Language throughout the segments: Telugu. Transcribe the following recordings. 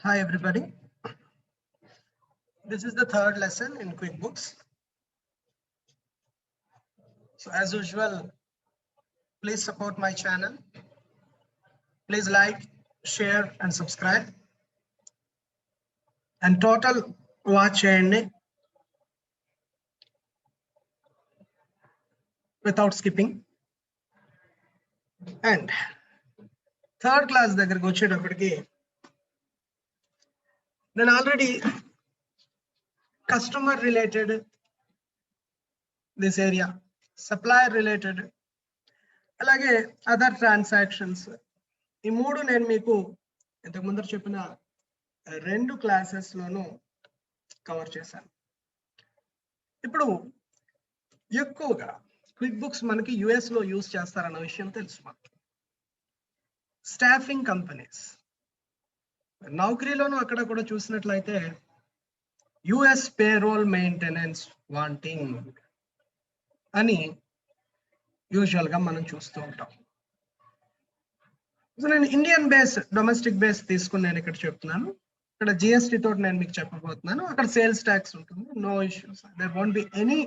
Hi everybody. This is the third lesson in QuickBooks. So as usual, please support my channel. Please like, share and subscribe. And total watch cheyandi without skipping. And third class దగ్గరికి వచ్చేటప్పటికి నేను already customer related this area, supplier related, అలాగే అదర్ ట్రాన్సాక్షన్స్, ఈ మూడు నేను మీకు ఇంతకు ముందర చెప్పిన రెండు క్లాసెస్ లోనూ కవర్ చేశాను. ఇప్పుడు ఎక్కువగా క్విక్ బుక్స్ మనకి యుఎస్ లో యూజ్ చేస్తారన్న విషయం తెలుసు. మనకి స్టాఫింగ్ కంపెనీస్, నౌకరీలోనూ అక్కడ కూడా చూసినట్లయితే యుఎస్ పేరోల్ మెయింటెనెన్స్ వాంటింగ్ అని యూజువల్ గా మనం చూస్తూ ఉంటాం. సో నేను ఇండియన్ బేస్, డొమెస్టిక్ బేస్ తీసుకుని నేను ఇక్కడ చెప్తున్నాను. ఇక్కడ జిఎస్టీ తోటి నేను మీకు చెప్పబోతున్నాను. అక్కడ సేల్స్ ట్యాక్స్ ఉంటుంది, no issues, there won't be any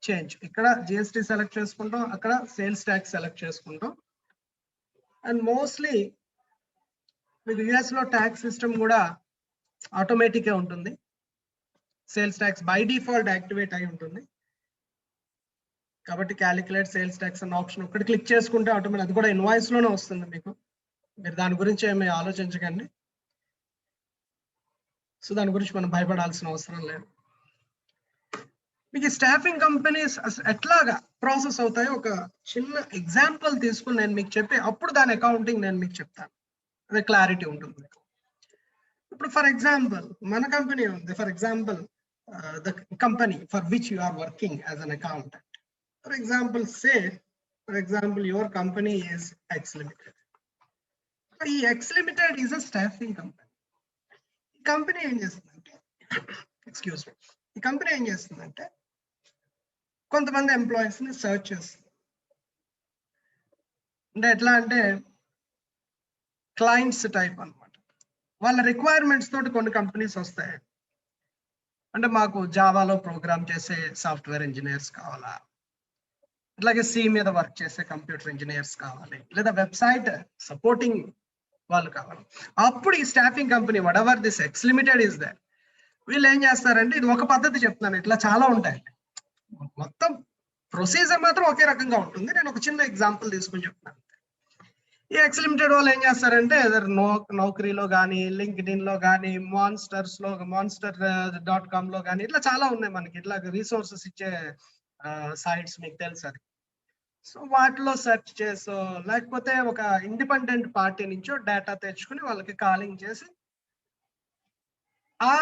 change. ఇక్కడ జిఎస్టీ సెలెక్ట్ చేసుకుంటాం, అక్కడ సేల్స్ ట్యాక్స్ సెలెక్ట్ చేసుకుంటాం. అండ్ మోస్ట్లీ మీకు యుఎస్ లో ట్యాక్స్ సిస్టమ్ కూడా ఆటోమేటిక్ ఉంటుంది. Sales tax by default activate అయి ఉంటుంది. కాబట్టి క్యాలిక్యులేట్ సేల్స్ ట్యాక్స్ అన్న ఆప్షన్ ఒకటి క్లిక్ చేసుకుంటే ఆటోమేటిక్ అది కూడా ఇన్వాయిస్ లోనే వస్తుంది మీకు. మీరు దాని గురించి ఏమీ ఆలోచించకండి. సో దాని గురించి మనం భయపడాల్సిన అవసరం లేదు. మీకు స్టాఫింగ్ కంపెనీస్ ఎట్లాగా ప్రాసెస్ అవుతాయో ఒక చిన్న ఎగ్జాంపుల్ తీసుకుని నేను మీకు చెప్పి అప్పుడు దాని అకౌంటింగ్ నేను మీకు చెప్తాను. అదే క్లారిటీ ఉంటుంది మీకు. ఇప్పుడు ఫర్ ఎగ్జాంపుల్ మన కంపెనీ ఉంది. For example the company for which you are working as an accountant. For example, your company is X Limited. ఈ X Limited is a staffing company. ఈ కంపెనీ ఏం చేస్తుందంటే, ఈ కంపెనీ ఏం చేస్తుందంటే కొంతమంది ఎంప్లాయీస్ ని సర్చ్ చేస్తుంది. అంటే ఎట్లా అంటే క్లయింట్స్ టైప్ అన్నమాట. వాళ్ళ రిక్వైర్మెంట్స్ తోటి కొన్ని కంపెనీస్ వస్తాయి. అంటే మాకు జావాలో ప్రోగ్రామ్ చేసే సాఫ్ట్వేర్ ఇంజనీర్స్ కావాలా, అలాగే సి మీద వర్క్ చేసే కంప్యూటర్ ఇంజనీర్స్ కావాలి, లేదా వెబ్సైట్ సపోర్టింగ్ వాళ్ళు కావాలి. అప్పుడు ఈ staffing company what ever this X limited is that, వీళ్ళు ఏం చేస్తారంటే, ఇది ఒక పద్ధతి చెప్తున్నాను, ఇట్లా చాలా ఉంటాయి. మొత్తం ప్రొసీజర్ మాత్రం ఒకే రకంగా ఉంటుంది. నేను ఒక చిన్న ఎగ్జాంపుల్ తీసుకుని చెప్తున్నాను. ఈ ఎక్స్ లిమిటెడ్ వాళ్ళు ఏం చేస్తారంటే నౌకరీలో కానీ, లింక్డ్ఇన్ లో కానీ, monster.com లో కానీ, ఇట్లా చాలా ఉన్నాయి మనకి ఇట్లా రీసోర్సెస్ ఇచ్చే సైట్స్, మీకు తెలుసు అది. సో వాటిలో సెర్చ్ చేసో లేకపోతే ఒక ఇండిపెండెంట్ పార్టీ నుంచో డేటా తెచ్చుకుని వాళ్ళకి కాలింగ్ చేసి ఆ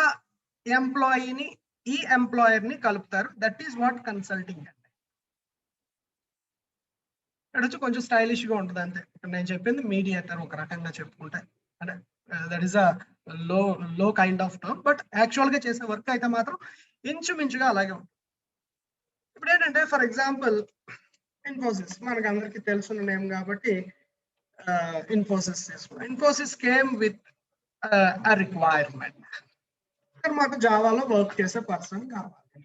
ఎంప్లాయీని ఈ ఎంప్లాయర్ ని కలుపుతారు. దట్ ఈస్ వాట్ కన్సల్టింగ్ అండి. ఇక్కడ వచ్చి కొంచెం స్టైలిష్ గా ఉంటుంది అంతే. ఇక్కడ నేను చెప్పింది మీడియేటర్ ఒక రకంగా చెప్పుకుంటే, అంటే దట్ ఈస్ అ లో kind of term, but actual గా చేసే వర్క్ అయితే మాత్రం ఇంచుమించుగా అలాగే ఉంటుంది. ఇప్పుడు ఏంటంటే ఫర్ ఎగ్జాంపుల్ ఇన్ఫోసిస్ మనకు అందరికి తెలుసున్న నేమ్ కాబట్టి ఇన్ఫోసిస్ తీసుకున్నాం. Infosys came with a requirement. మాకు జావాలో వర్క్ చేసే పర్సన్ కావాలి.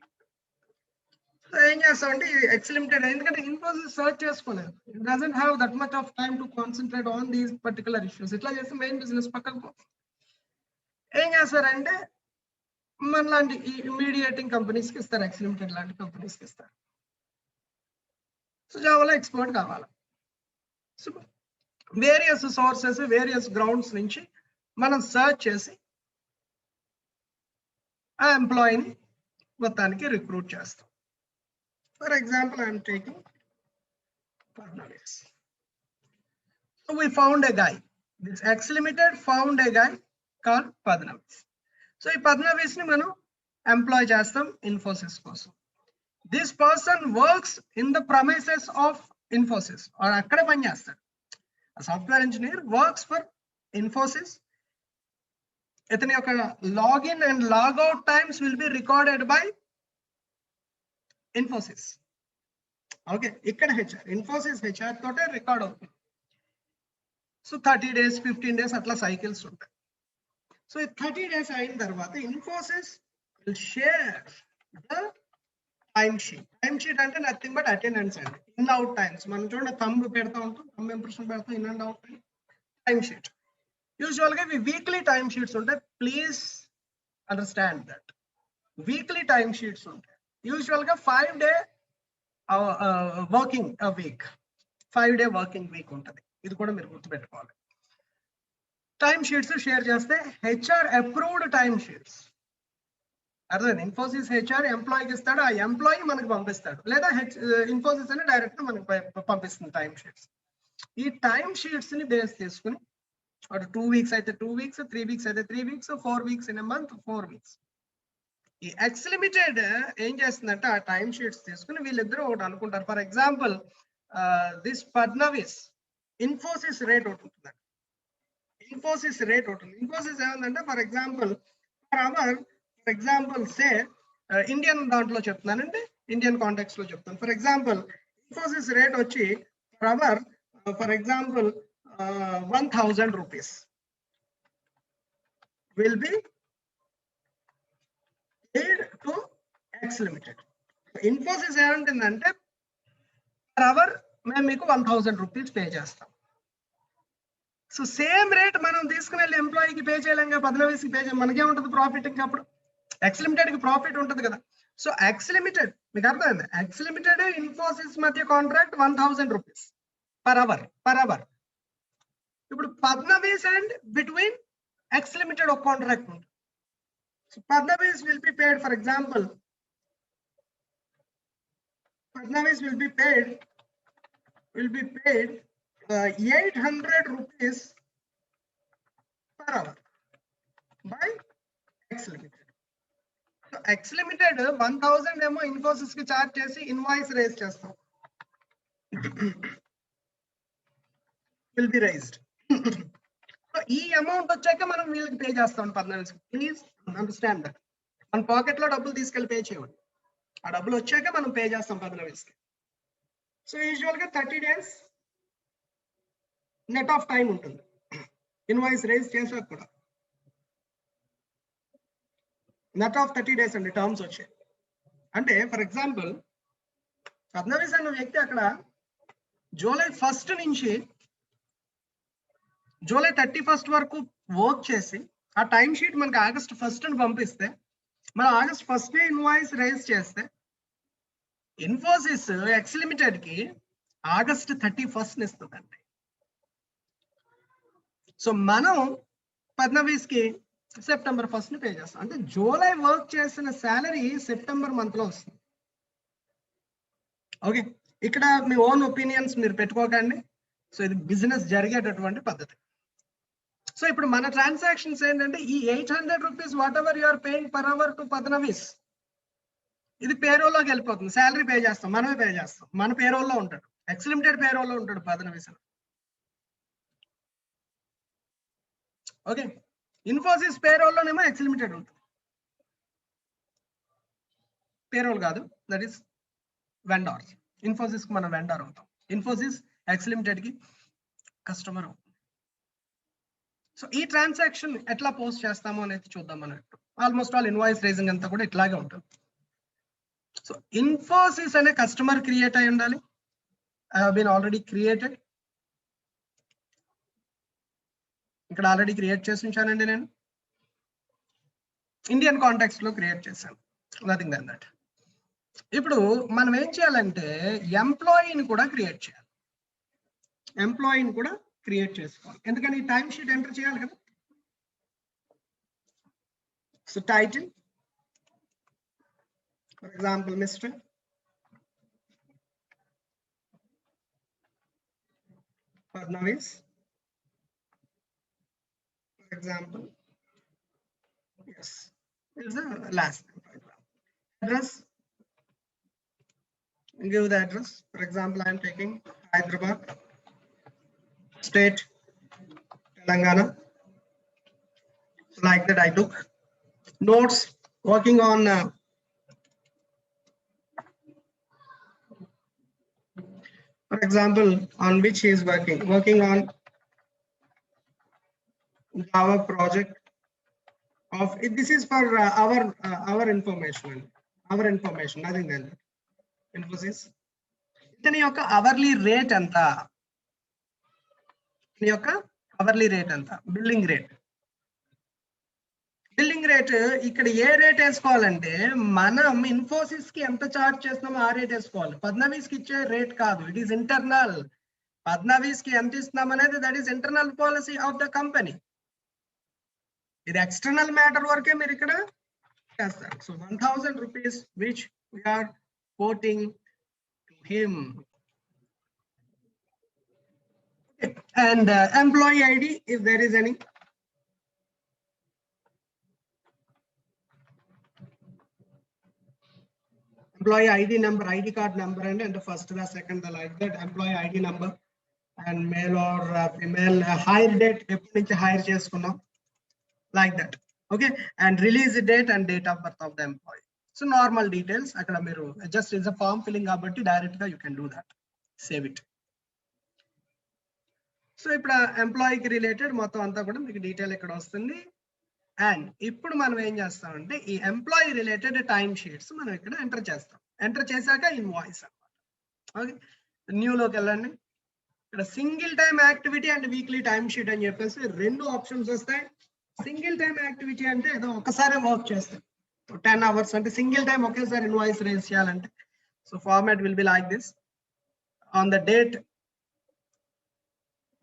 సో ఏం చేస్తామంటే ఎక్స్ లిమిటెడ్, ఎందుకంటే ఇన్ఫోసిస్ సర్చ్ చేసుకోలేదు, it doesn't have that much of time to concentrate on these particular issues. ఇట్లా చేస్తే మెయిన్ బిజినెస్ పక్కకు ఏం చేస్తారంటే మన లాంటి మీడియేటింగ్ కంపెనీస్ కి ఇస్తారు, ఎక్స్ లిమిటెడ్ లాంటి కంపెనీస్ కి ఇస్తారు. సో జావాలో ఎక్స్పర్ట్ కావాలి. So various sources, various grounds నుంచి మనం సర్చ్ చేసి ఆ ఎంప్లాయీని మొత్తానికి రిక్రూట్ చేస్తాం. For example I'm taking Padnavis. So we found a guy. This X Limited found a guy called Padnavis. So ఈ Padnavis ని మనం ఎంప్లాయ్ చేస్తాం ఇన్ఫోసిస్ కోసం. This person works in the premises of Infosys, or అక్కడ పని చేస్తాడు. A software engineer works for Infosys. ఇతని యొక్క login and logout times will be recorded by Infosys. Okay, ఇక్కడ హెచ్ఆర్, ఇన్ఫోసిస్ హెచ్ఆర్ తోటే రికార్డ్ అవుతుంది. సో 30 days 15 days అట్లా సైకిల్స్ ఉంటాయి. సో 30 days అయిన తర్వాత Infosys will share the time sheet అంటే నథింగ్ బట్ అటెండెన్స్ అండి, ఇన్ అవుట్ టైమ్స్. మనం చూడండి థంబ్ పెడతా ఉంటాం, థంబ్ ఇంప్రెషన్ పెడతాం, in and out time sheet. Usual గా వీక్లీ టైమ్ షీట్స్ ఉంటాయి. Please understand that weekly time sheets ఉంటాయి. యూజువల్ గా 5 day working week, 5 day working week ఉంటుంది. ఇది కూడా మీరు గుర్తుపెట్టుకోవాలి. టైమ్ షీట్స్ షేర్ చేస్తే హెచ్ఆర్ అప్రూవ్డ్ టైమ్ షీట్స్, అర్థమైంది? ఇన్ఫోసిస్ హెచ్ఆర్ ఎంప్లాయీకి ఇస్తాడు, ఆ ఎంప్లాయీ మనకి పంపిస్తాడు, లేదా ఇన్ఫోసిస్ అని డైరెక్ట్ మనకి పంపిస్తుంది టైమ్ షీట్స్. ఈ టైమ్ షీట్స్ ని బేస్ చేసుకుని అటు 2 weeks అయితే 2 weeks, 3 weeks అయితే 3 weeks, 4 weeks in a month, 4 weeks. ఈ ఎక్స్ లిమిటెడ్ ఏం చేస్తుందంటే ఆ టైమ్ షీట్స్ తీసుకుని వీళ్ళిద్దరూ ఒకటి అనుకుంటారు. For example this Fadnavis Infosys rate ఒకటి ఉంటుందండి. ఇన్ఫోసిస్ రేట్ ఉంటుంది. ఇన్ఫోసిస్ ఏముందంటే for example per hour, for example say Indian దాంట్లో చెప్తున్నానంటే ఇండియన్ కాంటెక్స్ట్ లో చెప్తాను. ఫర్ ఎగ్జాంపుల్ ఇన్ఫోసిస్ రేట్ వచ్చి per hour for example 1000 rupees will be paid to X Limited. Infosys ఏమంటుందంటే పర్ అవర్ మేము మీకు 1000 rupees పే చేస్తాం. సో సేమ్ రేట్ మనం తీసుకుని వెళ్ళి ఎంప్లాయీకి పే చేయలేం కదా, పద్నవీస్కి పే చేయాలి, మనకేముంటుంది ప్రాఫిట్. ఇంకా అప్పుడు ఎక్స్ లిమిటెడ్ కి ప్రాఫిట్ ఉంటుంది కదా. సో ఎక్స్ లిమిటెడ్, మీకు అర్థమైంది, ఎక్స్ లిమిటెడ్ ఇన్ఫోసిస్ మధ్య కాంట్రాక్ట్ 1000 rupees పర్ అవర్. ఇప్పుడు Padnavis and between X limited ఒక కాంట్రాక్ట్ ఉంటుంది. So Padnavis will be paid, for example Padnavis will be paid 800 rupees per hour by X Limited. So X Limited 1000 ఏమో ఇన్ఫోసిస్ కి చార్జ్ చేసి ఇన్వాయిస్ రేజ్ చేస్తాం, will be raised. సో ఈ అమౌంట్ వచ్చాక మనం వీళ్ళకి పే చేస్తాం పద్నాలుగు. Please understand that. మన పాకెట్ లో డబ్బులు తీసుకెళ్ళి పే చేయాలి, ఆ డబ్బులు వచ్చాక మనం పే చేస్తాం పద్నాలుగుకి. సో యూజువల్ గా 30 days నెట్ ఆఫ్ టైం ఉంటుంది ఇన్వాయిస్ రేజ్ చేసాక కూడా. నెట్ ఆఫ్ 30 days అండి టర్మ్స్ వచ్చాయి. అంటే ఫర్ ఎగ్జాంపుల్ పద్నాలుగు అన్న వ్యక్తి అక్కడ July 1st నుంచి July 31st వరకు వర్క్ చేసి ఆ టైం షీట్ మనకి August 1st పంపిస్తే, మనం August 1st ఇన్వాయిస్ రైజ్ చేస్తే ఇన్ఫోసిస్ ఎక్స్ లిమిటెడ్ కి August 31st ఇస్తుందండి. సో మనం పద్నవీస్ కి September 1st పే చేస్తాం. అంటే జూలై వర్క్ చేసిన శాలరీ సెప్టెంబర్ మంత్ లో వస్తుంది. ఓకే, ఇక్కడ మీ ఓన్ ఒపీనియన్స్ మీరు పెట్టుకోకండి. సో ఇది బిజినెస్ జరిగేటటువంటి పద్ధతి. సో ఇప్పుడు మన ట్రాన్సాక్షన్స్ ఏంటంటే ఈ 800 rupees whatever you are paying per hour to Padnavis, ఇది పేరోల్లోకి వెళ్ళిపోతుంది. శాలరీ పే చేస్తాం, మనమే పే చేస్తాం. మన పేరోల్లో ఉంటాడు, ఎక్స్ లిమిటెడ్ పేరోల్లో ఉంటాడు పద్నవీస్. ఓకే, ఇన్ఫోసిస్ పేరోల్లోనేమో ఎక్స్ లిమిటెడ్ ఉంటుంది. పేరోల్ కాదు, దట్ ఈస్ వెండార్స్. ఇన్ఫోసిస్ కి మనం వెండార్ అవుతాం, ఇన్ఫోసిస్ ఎక్స్ లిమిటెడ్ కి కస్టమర్ అవుతుంది. సో ఈ ట్రాన్సాక్షన్ ఎట్లా పోస్ట్ చేస్తామో అనేది చూద్దాం అన్నట్టు. ఆల్మోస్ట్ ఆల్ ఇన్వాయిస్ రేజింగ్ అంతా కూడా ఇట్లాగే ఉంటుంది. సో ఇన్ఫోసిస్ అనే కస్టమర్ క్రియేట్ అయి ఉండాలి. I have been already created. ఇక్కడ ఆల్రెడీ క్రియేట్ చేసి ఉంచానండి నేను. ఇండియన్ కాంటాక్ట్స్ లో క్రియేట్ చేశాను, నథింగ్ దెన్ దట్. ఇప్పుడు మనం ఏం చేయాలంటే ఎంప్లాయీని కూడా క్రియేట్ చేయాలి. ఎంప్లాయీని కూడా క్రియేట్ చేసుకోవాలి, ఎందుకంటే ఈ టైం షీట్ ఎంటర్ చేయాలి కదా. So title for example mister Fadnavis, for example. Yes, is the last name, for example. Address, give the address. For example, I am taking Hyderabad, state Telangana. Like that I took notes, working on for example, on which he is working on Java project of this is for our information, nothing than that. Infosys ఇతని యొక్క అవర్లీ రేట్ ఎంత, ఇతని యొక్క అవర్లీ రేట్ ఎంత, బిల్లింగ్ రేట్ ఇక్కడ ఏ రేట్ వేసుకోవాలంటే మనం ఇన్ఫోసిస్ కి ఎంత చార్జ్ చేస్తున్నామో ఆ రేట్ వేసుకోవాలి. ఫడ్నవీస్ కి ఇచ్చే రేట్ కాదు, ఇట్ ఈస్ ఇంటర్నల్. ఫడ్నవీస్ కి ఎంత ఇస్తున్నాం అనేది that is internal policy of the company. ఇది ఎక్స్టర్నల్ మ్యాటర్ వరకే మీరు ఇక్కడ చేస్తారు. So 1000 rupees which we are quoting to him. Okay. And employee ID, if there is any. Employee ID number, ID card number, and the first, the second, the like that. Employee ID number and male or female, hire date, eppadi nunchi hire cheskunnam, like that. Okay, and release date and date of birth of the employee. So normal details akkada meeru just is a form filling kabatti direct ga you can do that, save it. So ippudu employee ki related mottham anta kuda meeku detail ikkada vastundi. And ఇప్పుడు మనం ఏం చేస్తామంటే ఈ ఎంప్లాయీ రిలేటెడ్ టైం షీట్స్ మనం ఇక్కడ ఎంటర్ చేస్తాం. ఎంటర్ చేశాక ఇన్వాయిస్ అన్నమాట. ఓకే, న్యూలోకి వెళ్ళండి. ఇక్కడ single time activity and weekly time sheet అని చెప్పేసి 2 ఆప్షన్స్ వస్తాయి. సింగిల్ టైమ్ యాక్టివిటీ అంటే ఏదో ఒకసారి వర్క్ చేస్తాం 10 hours అంటే సింగిల్ టైం ఒకేసారి ఇన్వాయిస్ రేజ్ చేయాలంటే. So format will be like this. On the date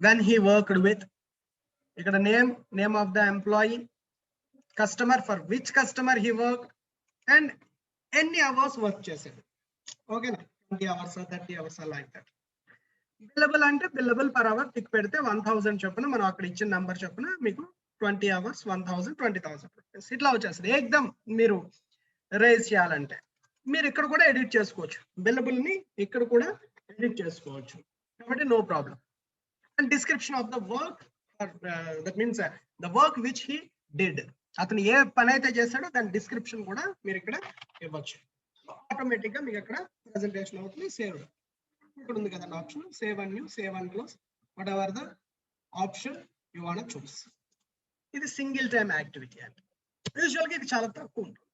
when he worked with, ఇక్కడ name of the employee, customer for which customer he worked, and any hours work చేసాడు. ఓకేనా, 20 hours 30 hours like that. Billable అంటే బిల్లబుల్ పర్ అవర్ టిక్ పెడితే 1000 చొప్పున మనం అక్కడ ఇచ్చిన నంబర్ చొప్పున మీకు 20 hours 1000 20,000 రూపీస్ ఇట్లా వచ్చేస్తుంది. ఏకదమ్ మీరు రేజ్ చేయాలంటే మీరు ఇక్కడ కూడా ఎడిట్ చేసుకోవచ్చు, బిల్లబుల్ ని ఇక్కడ కూడా ఎడిట్ చేసుకోవచ్చు. కాబట్టి no problem. And description of the work, that means the work which he did, అతను ఏ పని అయితే చేశాడో దాని డిస్క్రిప్షన్ కూడా మీరు ఇక్కడ ఇవ్వచ్చు. ఆటోమేటిక్ గా మీకు అక్కడ ప్రెజెంటేషన్ అవుతుంది. సేవ్ ఇక్కడ ఉంది కదా option, save and new, save and close, what ever the option you want చూస్. ఇది సింగిల్ టైమ్ యాక్టివిటీ అంటే యూజువల్ గా ఇది చాలా తక్కువ ఉంటుంది.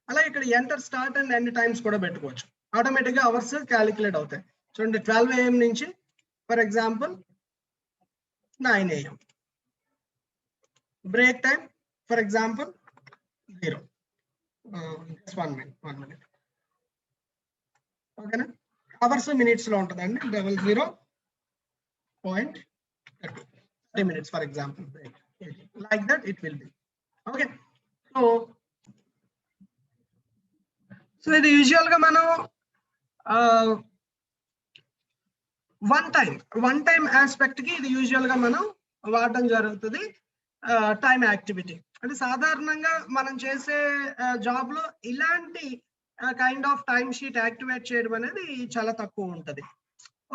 అలాగే ఇక్కడ enter start and end times కూడా పెట్టుకోవచ్చు. ఆటోమేటిక్ గా అవర్స్ క్యాలిక్యులేట్ అవుతాయి. చూడండి 12 AM నుంచి for example 9 AM. Break time for example 0. Just 1 minute. Okay na, hours minutes lo untadandi, 00.30 minutes for example, like that it will be. Okay, so ఇది యూజువల్ గా మనం వన్ టైం ఆస్పెక్ట్ కి ఇది యూజువల్ గా మనం వాడడం జరుగుతుంది. టైం యాక్టివిటీ అంటే సాధారణంగా మనం చేసే జాబ్ లో ఇలాంటి kind of time sheet activate చేయడం అనేది చాలా తక్కువ ఉంటది.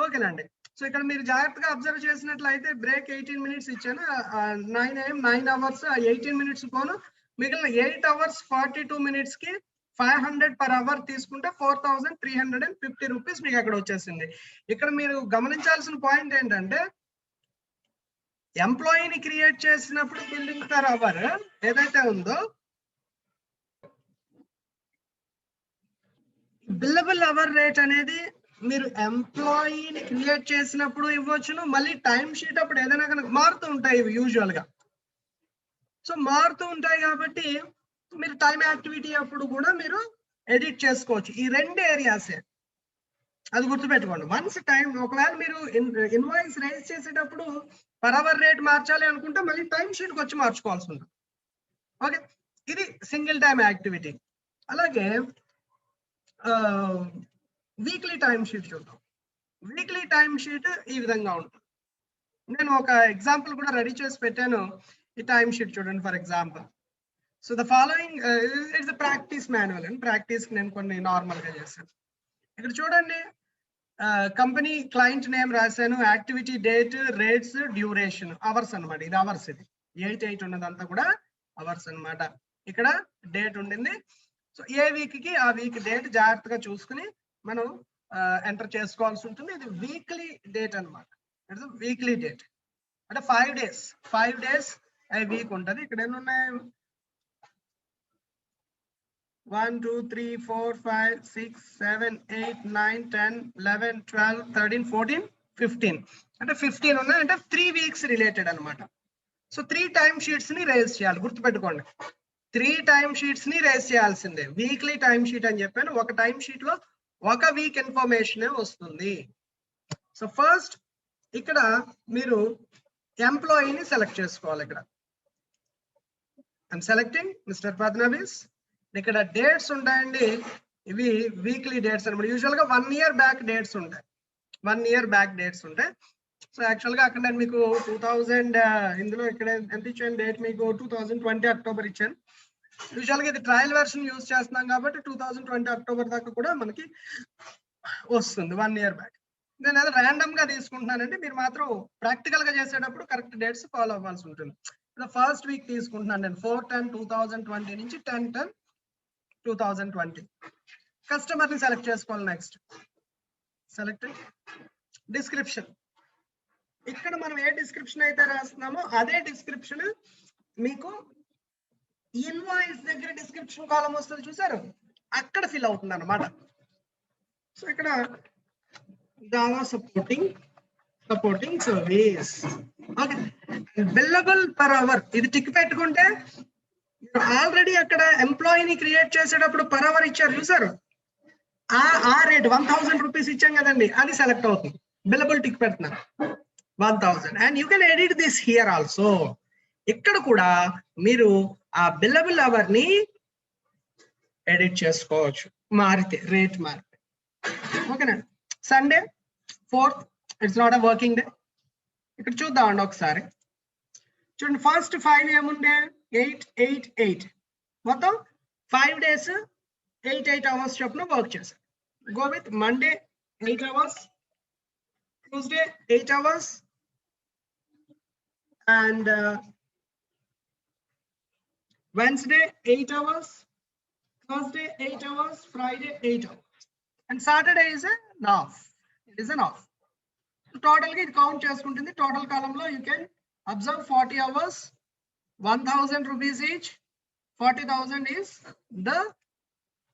ఓకేనండి. సో ఇక్కడ మీరు జాగ్రత్తగా అబ్జర్వ్ చేసినట్లయితే బ్రేక్ 18 minutes ఇచ్చాను, 9 AM 9 hours 18 minutes పోను, మిగిలిన 8 hours 42 minutes కి 500 per hour తీసుకుంటే 4350 rupees మీకు అక్కడ వచ్చేసింది. ఇక్కడ మీరు గమనించాల్సిన పాయింట్ ఏంటంటే ఎంప్లాయీని క్రియేట్ చేసినప్పుడు బిల్లింగ్ పర్ అవర్ ఏదైతే ఉందో బిల్లబుల్ అవర్ రేట్ అనేది మీరు ఎంప్లాయీని క్రియేట్ చేసినప్పుడు ఇవ్వచ్చును, మళ్ళీ టైం షీట్ అప్పుడు ఏదైనా కనుక మారుతూ ఉంటాయి యూజువల్ గా. సో మారుతూ ఉంటాయి కాబట్టి మీరు టైం యాక్టివిటీ అప్పుడు కూడా మీరు ఎడిట్ చేసుకోవచ్చు. ఈ 2 ఏరియాసే, అది గుర్తుపెట్టుకోండి. వన్స్ టైం ఒకవేళ మీరు ఇన్వాయిస్ రైజ్ చేసేటప్పుడు పర్ అవర్ రేట్ మార్చాలి అనుకుంటే మళ్ళీ టైం షీట్కి వచ్చి మార్చుకోవాల్సి ఉంటుంది. ఓకే, ఇది సింగిల్ టైం యాక్టివిటీ. అలాగే వీక్లీ టైం షీట్ చూద్దాం. వీక్లీ టైం షీట్ ఈ విధంగా ఉంటుంది. నేను ఒక ఎగ్జాంపుల్ కూడా రెడీ చేసి పెట్టాను. ఈ టైం షీట్ చూడండి. For example, so the following it's practice manual and practice నేను కొన్ని నార్మల్ గా చేశాను. ఇక్కడ చూడండి, కంపెనీ క్లయింట్ నేమ్ రాశాను, activity date, rates, duration, hours అనమాట. ఇది అవర్స్, ఇది 8 ఉన్నదంతా కూడా అవర్స్ అనమాట. ఇక్కడ డేట్ ఉండింది. సో ఏ వీక్ కి ఆ వీక్ డేట్ జాగ్రత్తగా చూసుకుని మనం ఎంటర్ చేసుకోవాల్సి ఉంటుంది. ఇది వీక్లీ డేట్ అనమాట. వీక్లీ డేట్ అంటే 5 days a వీక్ ఉంటుంది. ఇక్కడ ఎన్ని ఉన్నాయి, 1 2 3 4 5 6 7 8 9 10 11 12 13 14 15 అంటే 15 ఉన్నాయి అంటే 3 వీక్స్ రిలేటెడ్ అన్నమాట. సో 3 టైమ్ షీట్స్ ని రేజ్ చేయాలి, గుర్తుపెట్టుకోండి. 3 టైమ్ షీట్స్ ని రేజ్ చేయాల్సిందే. వీక్లీ టైమ్ షీట్ అని చెప్పాను. ఒక టైమ్ షీట్ లో ఒక వీక్ ఇన్ఫర్మేషన్ వస్తుంది. సో ఫస్ట్ ఇక్కడ మీరు ఎంప్లాయీని సెలెక్ట్ చేసుకోవాలి. ఇక్కడ ఐఎమ్ సెలెక్టింగ్ మిస్టర్ ఫడ్నవీస్. ఇక్కడ డేట్స్ ఉంటాయండి, ఇవి వీక్లీ డేట్స్ అనమాట. యూజువల్ గా 1 year బ్యాక్ డేట్స్ ఉంటాయి, 1 year బ్యాక్ డేట్స్ ఉంటాయి. సో యాక్చువల్ గా అక్కడ నేను మీకు 2000 ఇందులో ఇక్కడ ఎంత ఇచ్చాను డేట్, మీకు 2020 అక్టోబర్ ఇచ్చాను. యూజువల్ గా ఇది ట్రయల్ వెర్షన్ యూజ్ చేస్తున్నాం కాబట్టి 2020 అక్టోబర్ దాకా కూడా మనకి వస్తుంది 1 year బ్యాక్. నేను ఏదో ర్యాండమ్ గా తీసుకుంటున్నానండి, మీరు మాత్రం ప్రాక్టికల్ గా చేసేటప్పుడు కరెక్ట్ డేట్స్ ఫాలో అవ్వాల్సి ఉంటుంది. ఫస్ట్ వీక్ తీసుకుంటున్నాను నేను 4/10/2020 నుంచి 10/10/2020. కస్టమర్ ని సెలెక్ట్ చేసుకోవాలి. Next select description. ఇక్కడ మనం ఏ డిస్క్రిప్షన్ అయితే రాస్తున్నామో అదే డిస్క్రిప్షన్ మీకు ఇన్వాయిస్ దగ్గర డిస్క్రిప్షన్ కాలం వస్తుంది, చూసారు, అక్కడ ఫిల్ అవుతుంది అన్నమాట. సో ఇక్కడ Java supporting service. Okay, billable per hour ఇది టిక్ పెట్టుకుంటే ఆల్రెడీ అక్కడ ఎంప్లాయీని క్రియేట్ చేసేటప్పుడు పర్ అవర్ ఇచ్చారు, చూసారు, ఆ రేట్ 1000 రూపీస్ ఇచ్చాం కదండి, అది సెలెక్ట్ అవుతుంది. బిల్లబుల్ టిక్ పెడుతున్నారు 1000. And you can edit this here also. ఇక్కడ కూడా మీరు ఆ బిల్లబుల్ అవర్ ని ఎడిట్ చేసుకోవచ్చు, మారితే రేట్ మారితే. ఓకేనండి. Sunday 4th, it's not a working day. ఇక్కడ చూద్దామండి ఒకసారి. చూడండి, ఫస్ట్ 5 ఏముండే 8 8 8, మొత్తం 5 days 8 hours చొప్పున వర్క్ చేశారు. Go with Monday 8 hours, Tuesday 8 hours, and Wednesday 8 hours, Thursday 8 hours, Friday 8 hours, and Saturday is an off. It is an off. So total ga it count cheskuntundi. Total column lo you can observe 40 hours, 1000 rupees each, 40,000 is the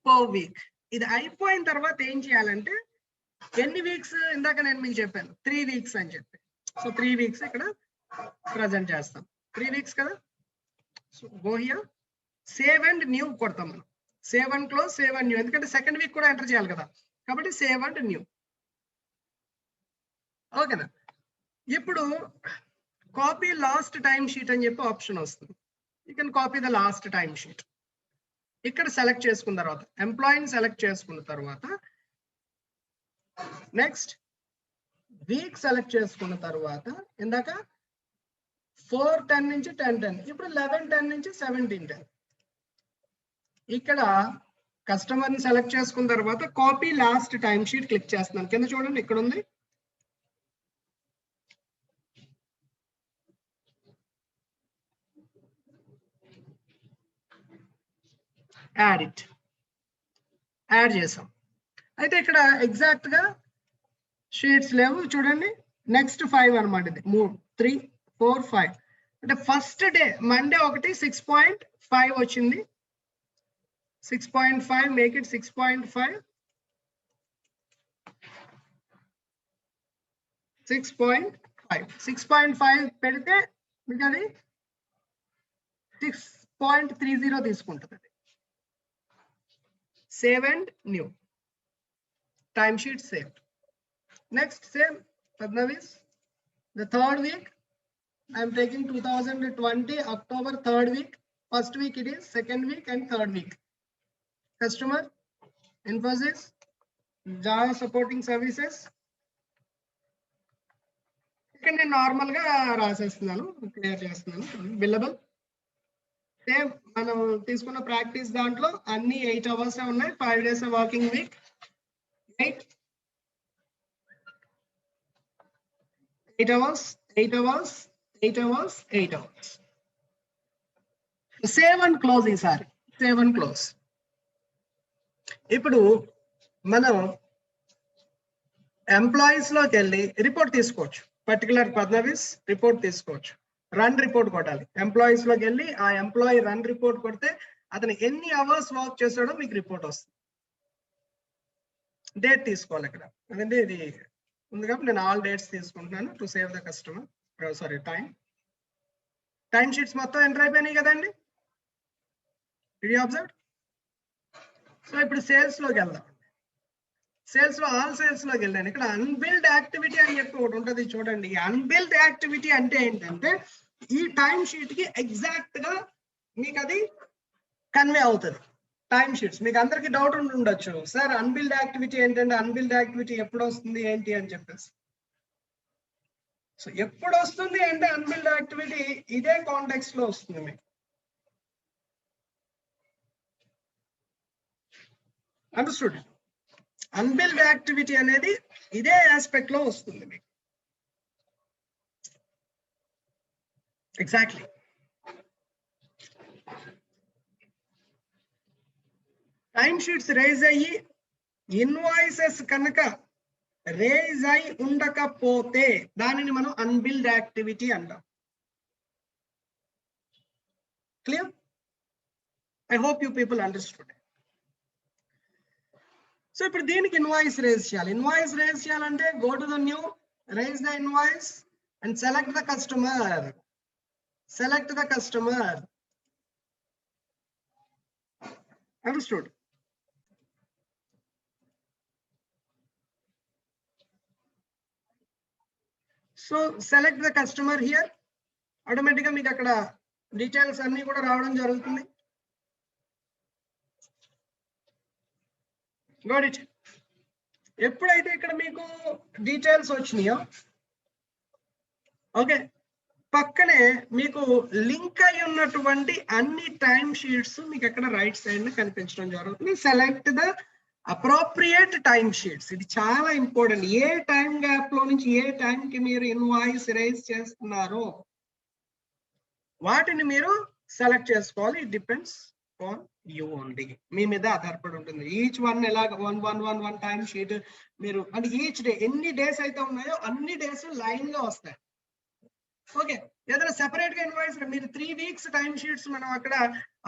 per week. ఇది అయిపోయిన తర్వాత ఏం చేయాలంటే ఎన్ని వీక్స్ ఇందాక నేను మీకు చెప్పాను 3 weeks అని చెప్పి. సో 3 weeks ఇక్కడ ప్రజెంట్ చేస్తాం. 3 weeks కదా. So go here, save and new కొడతాం మనం. Save and close, save and new, ఎందుకంటే సెకండ్ వీక్ కూడా ఎంటర్ చేయాలి కదా, కాబట్టి సేవ్ అండ్ న్యూ. ఓకేనా. ఇప్పుడు కాపీ లాస్ట్ టైమ్ షీట్ అని చెప్పి ఆప్షన్ వస్తుంది. You can copy the last time sheet. ఇక్కడ సెలెక్ట్ చేసుకున్న తర్వాత ఎంప్లాయీని సెలెక్ట్ చేసుకున్న తర్వాత నెక్స్ట్ వీక్ సెలెక్ట్ చేసుకున్న తర్వాత ఇందాక 4/10 నుంచి 10/10, ఇప్పుడు 11/10 నుంచి 17/10. ఇక్కడ కస్టమర్ ని సెలెక్ట్ చేసుకున్న తర్వాత copy last time sheet click చేస్తున్నాను. కింద చూడండి, ఇక్కడ ఉంది. యాడ్ చేసాం. అయితే ఇక్కడ ఎగ్జాక్ట్ గా షీట్స్ లేవు, చూడండి. నెక్స్ట్ 5 అనమాట. ఇది 3 3 4 5 అంటే ఫస్ట్ డే మండే ఒకటి 6.5 వచ్చింది. 6.5, మేక్ ఇట్ 6.5. 6.5 పెడితే మీకు అది 6.30 తీసుకుంటుంది. Save and new, time sheet saved. Next same Fadnavis, the third week I am taking 2020 October, third week. First week it is, second week and third week. Customer Infosys, Java supporting services. ఇక్కడ నేను నార్మల్ గా రాసేస్తున్నాను, క్లియర్ చేస్తున్నాను. బిల్లబుల్ సేమ్ మనం తీసుకున్న ప్రాక్టీస్ దాంట్లో అన్ని 8 hours ఉన్నాయి. 5 days working week. 8 hours, 8 hours, 8 hours, 8 hours. Save and close. ఈసారి సేవ్ అండ్ క్లోజ్. ఇప్పుడు మనం ఎంప్లాయీస్ లోకి వెళ్ళి రిపోర్ట్ తీసుకోవచ్చు. పర్టికులర్ Fadnavis రిపోర్ట్ తీసుకోవచ్చు. రన్ రిపోర్ట్ కొట్టాలి. ఎంప్లాయీస్ లోకి వెళ్ళి ఆ ఎంప్లాయీ రన్ రిపోర్ట్ కొడితే అతను ఎన్ని అవర్స్ వర్క్ చేశాడో మీకు రిపోర్ట్ వస్తుంది. డేట్ తీసుకోవాలి ఇక్కడ, ఎందుకంటే ఇది ఉంది కాబట్టి నేను ఆల్ డేట్స్ తీసుకుంటున్నాను to save the customer. Sorry, time sheets మొత్తం ఎంటర్ అయిపోయినాయి కదండి. ఇది అబ్జర్వ్. సో ఇప్పుడు సేల్స్ లోకి వెళ్దాం. సేల్స్ లో ఆల్ సేల్స్ లోకి వెళ్ళాను. ఇక్కడ అన్బిల్డ్ యాక్టివిటీ అని చెప్పి ఒకటి ఉంటుంది చూడండి. అన్బిల్డ్ యాక్టివిటీ అంటే ఏంటంటే ఈ టైం షీట్ కి ఎగ్జాక్ట్ గా మీకు అది కన్వే అవుతుంది. టైం షీట్స్ మీకు అందరికి డౌట్ ఉండొచ్చు, సార్ అన్బిల్డ్ యాక్టివిటీ ఏంటంటే అన్బిల్డ్ యాక్టివిటీ ఎప్పుడు వస్తుంది ఏంటి అని చెప్పేసి. సో ఎప్పుడు వస్తుంది అంటే అన్బిల్డ్ యాక్టివిటీ ఇదే కాంటెక్స్ట్ లో వస్తుంది మీకు. అండర్స్టూడ్? అన్బిల్డ్ యాక్టివిటీ అనేది ఇదే ఆస్పెక్ట్ లో వస్తుంది మీకు. ఎగ్జాక్ట్లీ. టైం షీట్స్ రేజ్ అయ్యి ఇన్వాయిసెస్ కనుక రేజ్ అయి ఉండకపోతే దానిని మనం అన్బిల్డ్ యాక్టివిటీ అంటాం. Clear? I hope you people understood. So ఇప్పుడు దీనికి ఇన్వాయిస్ రేజ్ చేయాలి. ఇన్వాయిస్ రేజ్ చేయాలంటే go to the new, raise the invoice and select the customer. Select the customer. Understood? So select the customer here. ఆటోమేటిక్గా మీకు అక్కడ డీటెయిల్స్ అన్ని కూడా రావడం జరుగుతుంది. Got it? ఎప్పుడైతే ఇక్కడ మీకు డీటెయిల్స్ వచ్చినాయో, ఓకే, పక్కనే మీకు లింక్ అయి ఉన్నటువంటి అన్ని టైం షీట్స్ మీకు అక్కడ రైట్ సైడ్ కనిపించడం జరుగుతుంది. Select the appropriate time sheets. ఇది చాలా ఇంపార్టెంట్. ఏ టైం గ్యాప్ లో నుంచి ఏ టైం కి మీరు ఇన్వాయిస్ రేజ్ చేస్తున్నారో వాటిని మీరు సెలెక్ట్ చేసుకోవాలి. It depends on you only. మీ మీద ఆధారపడి ఉంటుంది. ఈచ్ వన్ ఎలాగ 1 టైం షీట్ మీరు అంటే ఈచ్ డే ఎన్ని డేస్ అయితే ఉన్నాయో అన్ని డేస్ లైన్ గా వస్తాయి. ఓకే, ఏదైనా సెపరేట్ గా ఇన్వాయిస్ మీరు 3 weeks టైం షీట్స్ మనం అక్కడ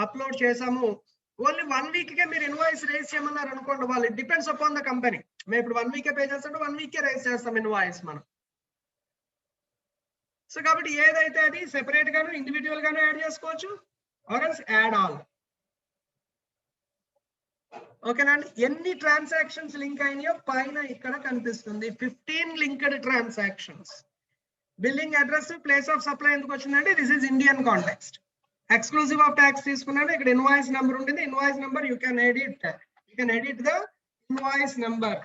అప్లోడ్ చేసాము, ఓన్లీ 1 week కే మీరు ఇన్వాయిస్ రేజ్ చేయమన్నారు అనుకోండి, వాళ్ళు డిపెండ్స్ అపాన్ ద కంపెనీ. మేము ఇప్పుడు 1 week పే చేస్తాం, 1 week రేజ్ చేస్తాం ఇన్వాయిస్ మనం. సో కాబట్టి ఏదైతే అది సెపరేట్ గాను ఇండివిజువల్ గాను యాడ్ చేసుకోవచ్చు, ఆర్ ఎల్స్ యాడ్ ఆల్. ఓకేనండి? ఎన్ని ట్రాన్సాక్షన్స్ లింక్ అయినాయో పైన ఇక్కడ కనిపిస్తుంది. 15 linked transactions. Billing address, place of supply ఎందుకు వచ్చిందంటే this is Indian context. Exclusive of tax తీసుకున్నాను. ఇక్కడ ఇన్వాయిస్ నెంబర్ ఉంటుంది. Invoice number you can edit the invoice number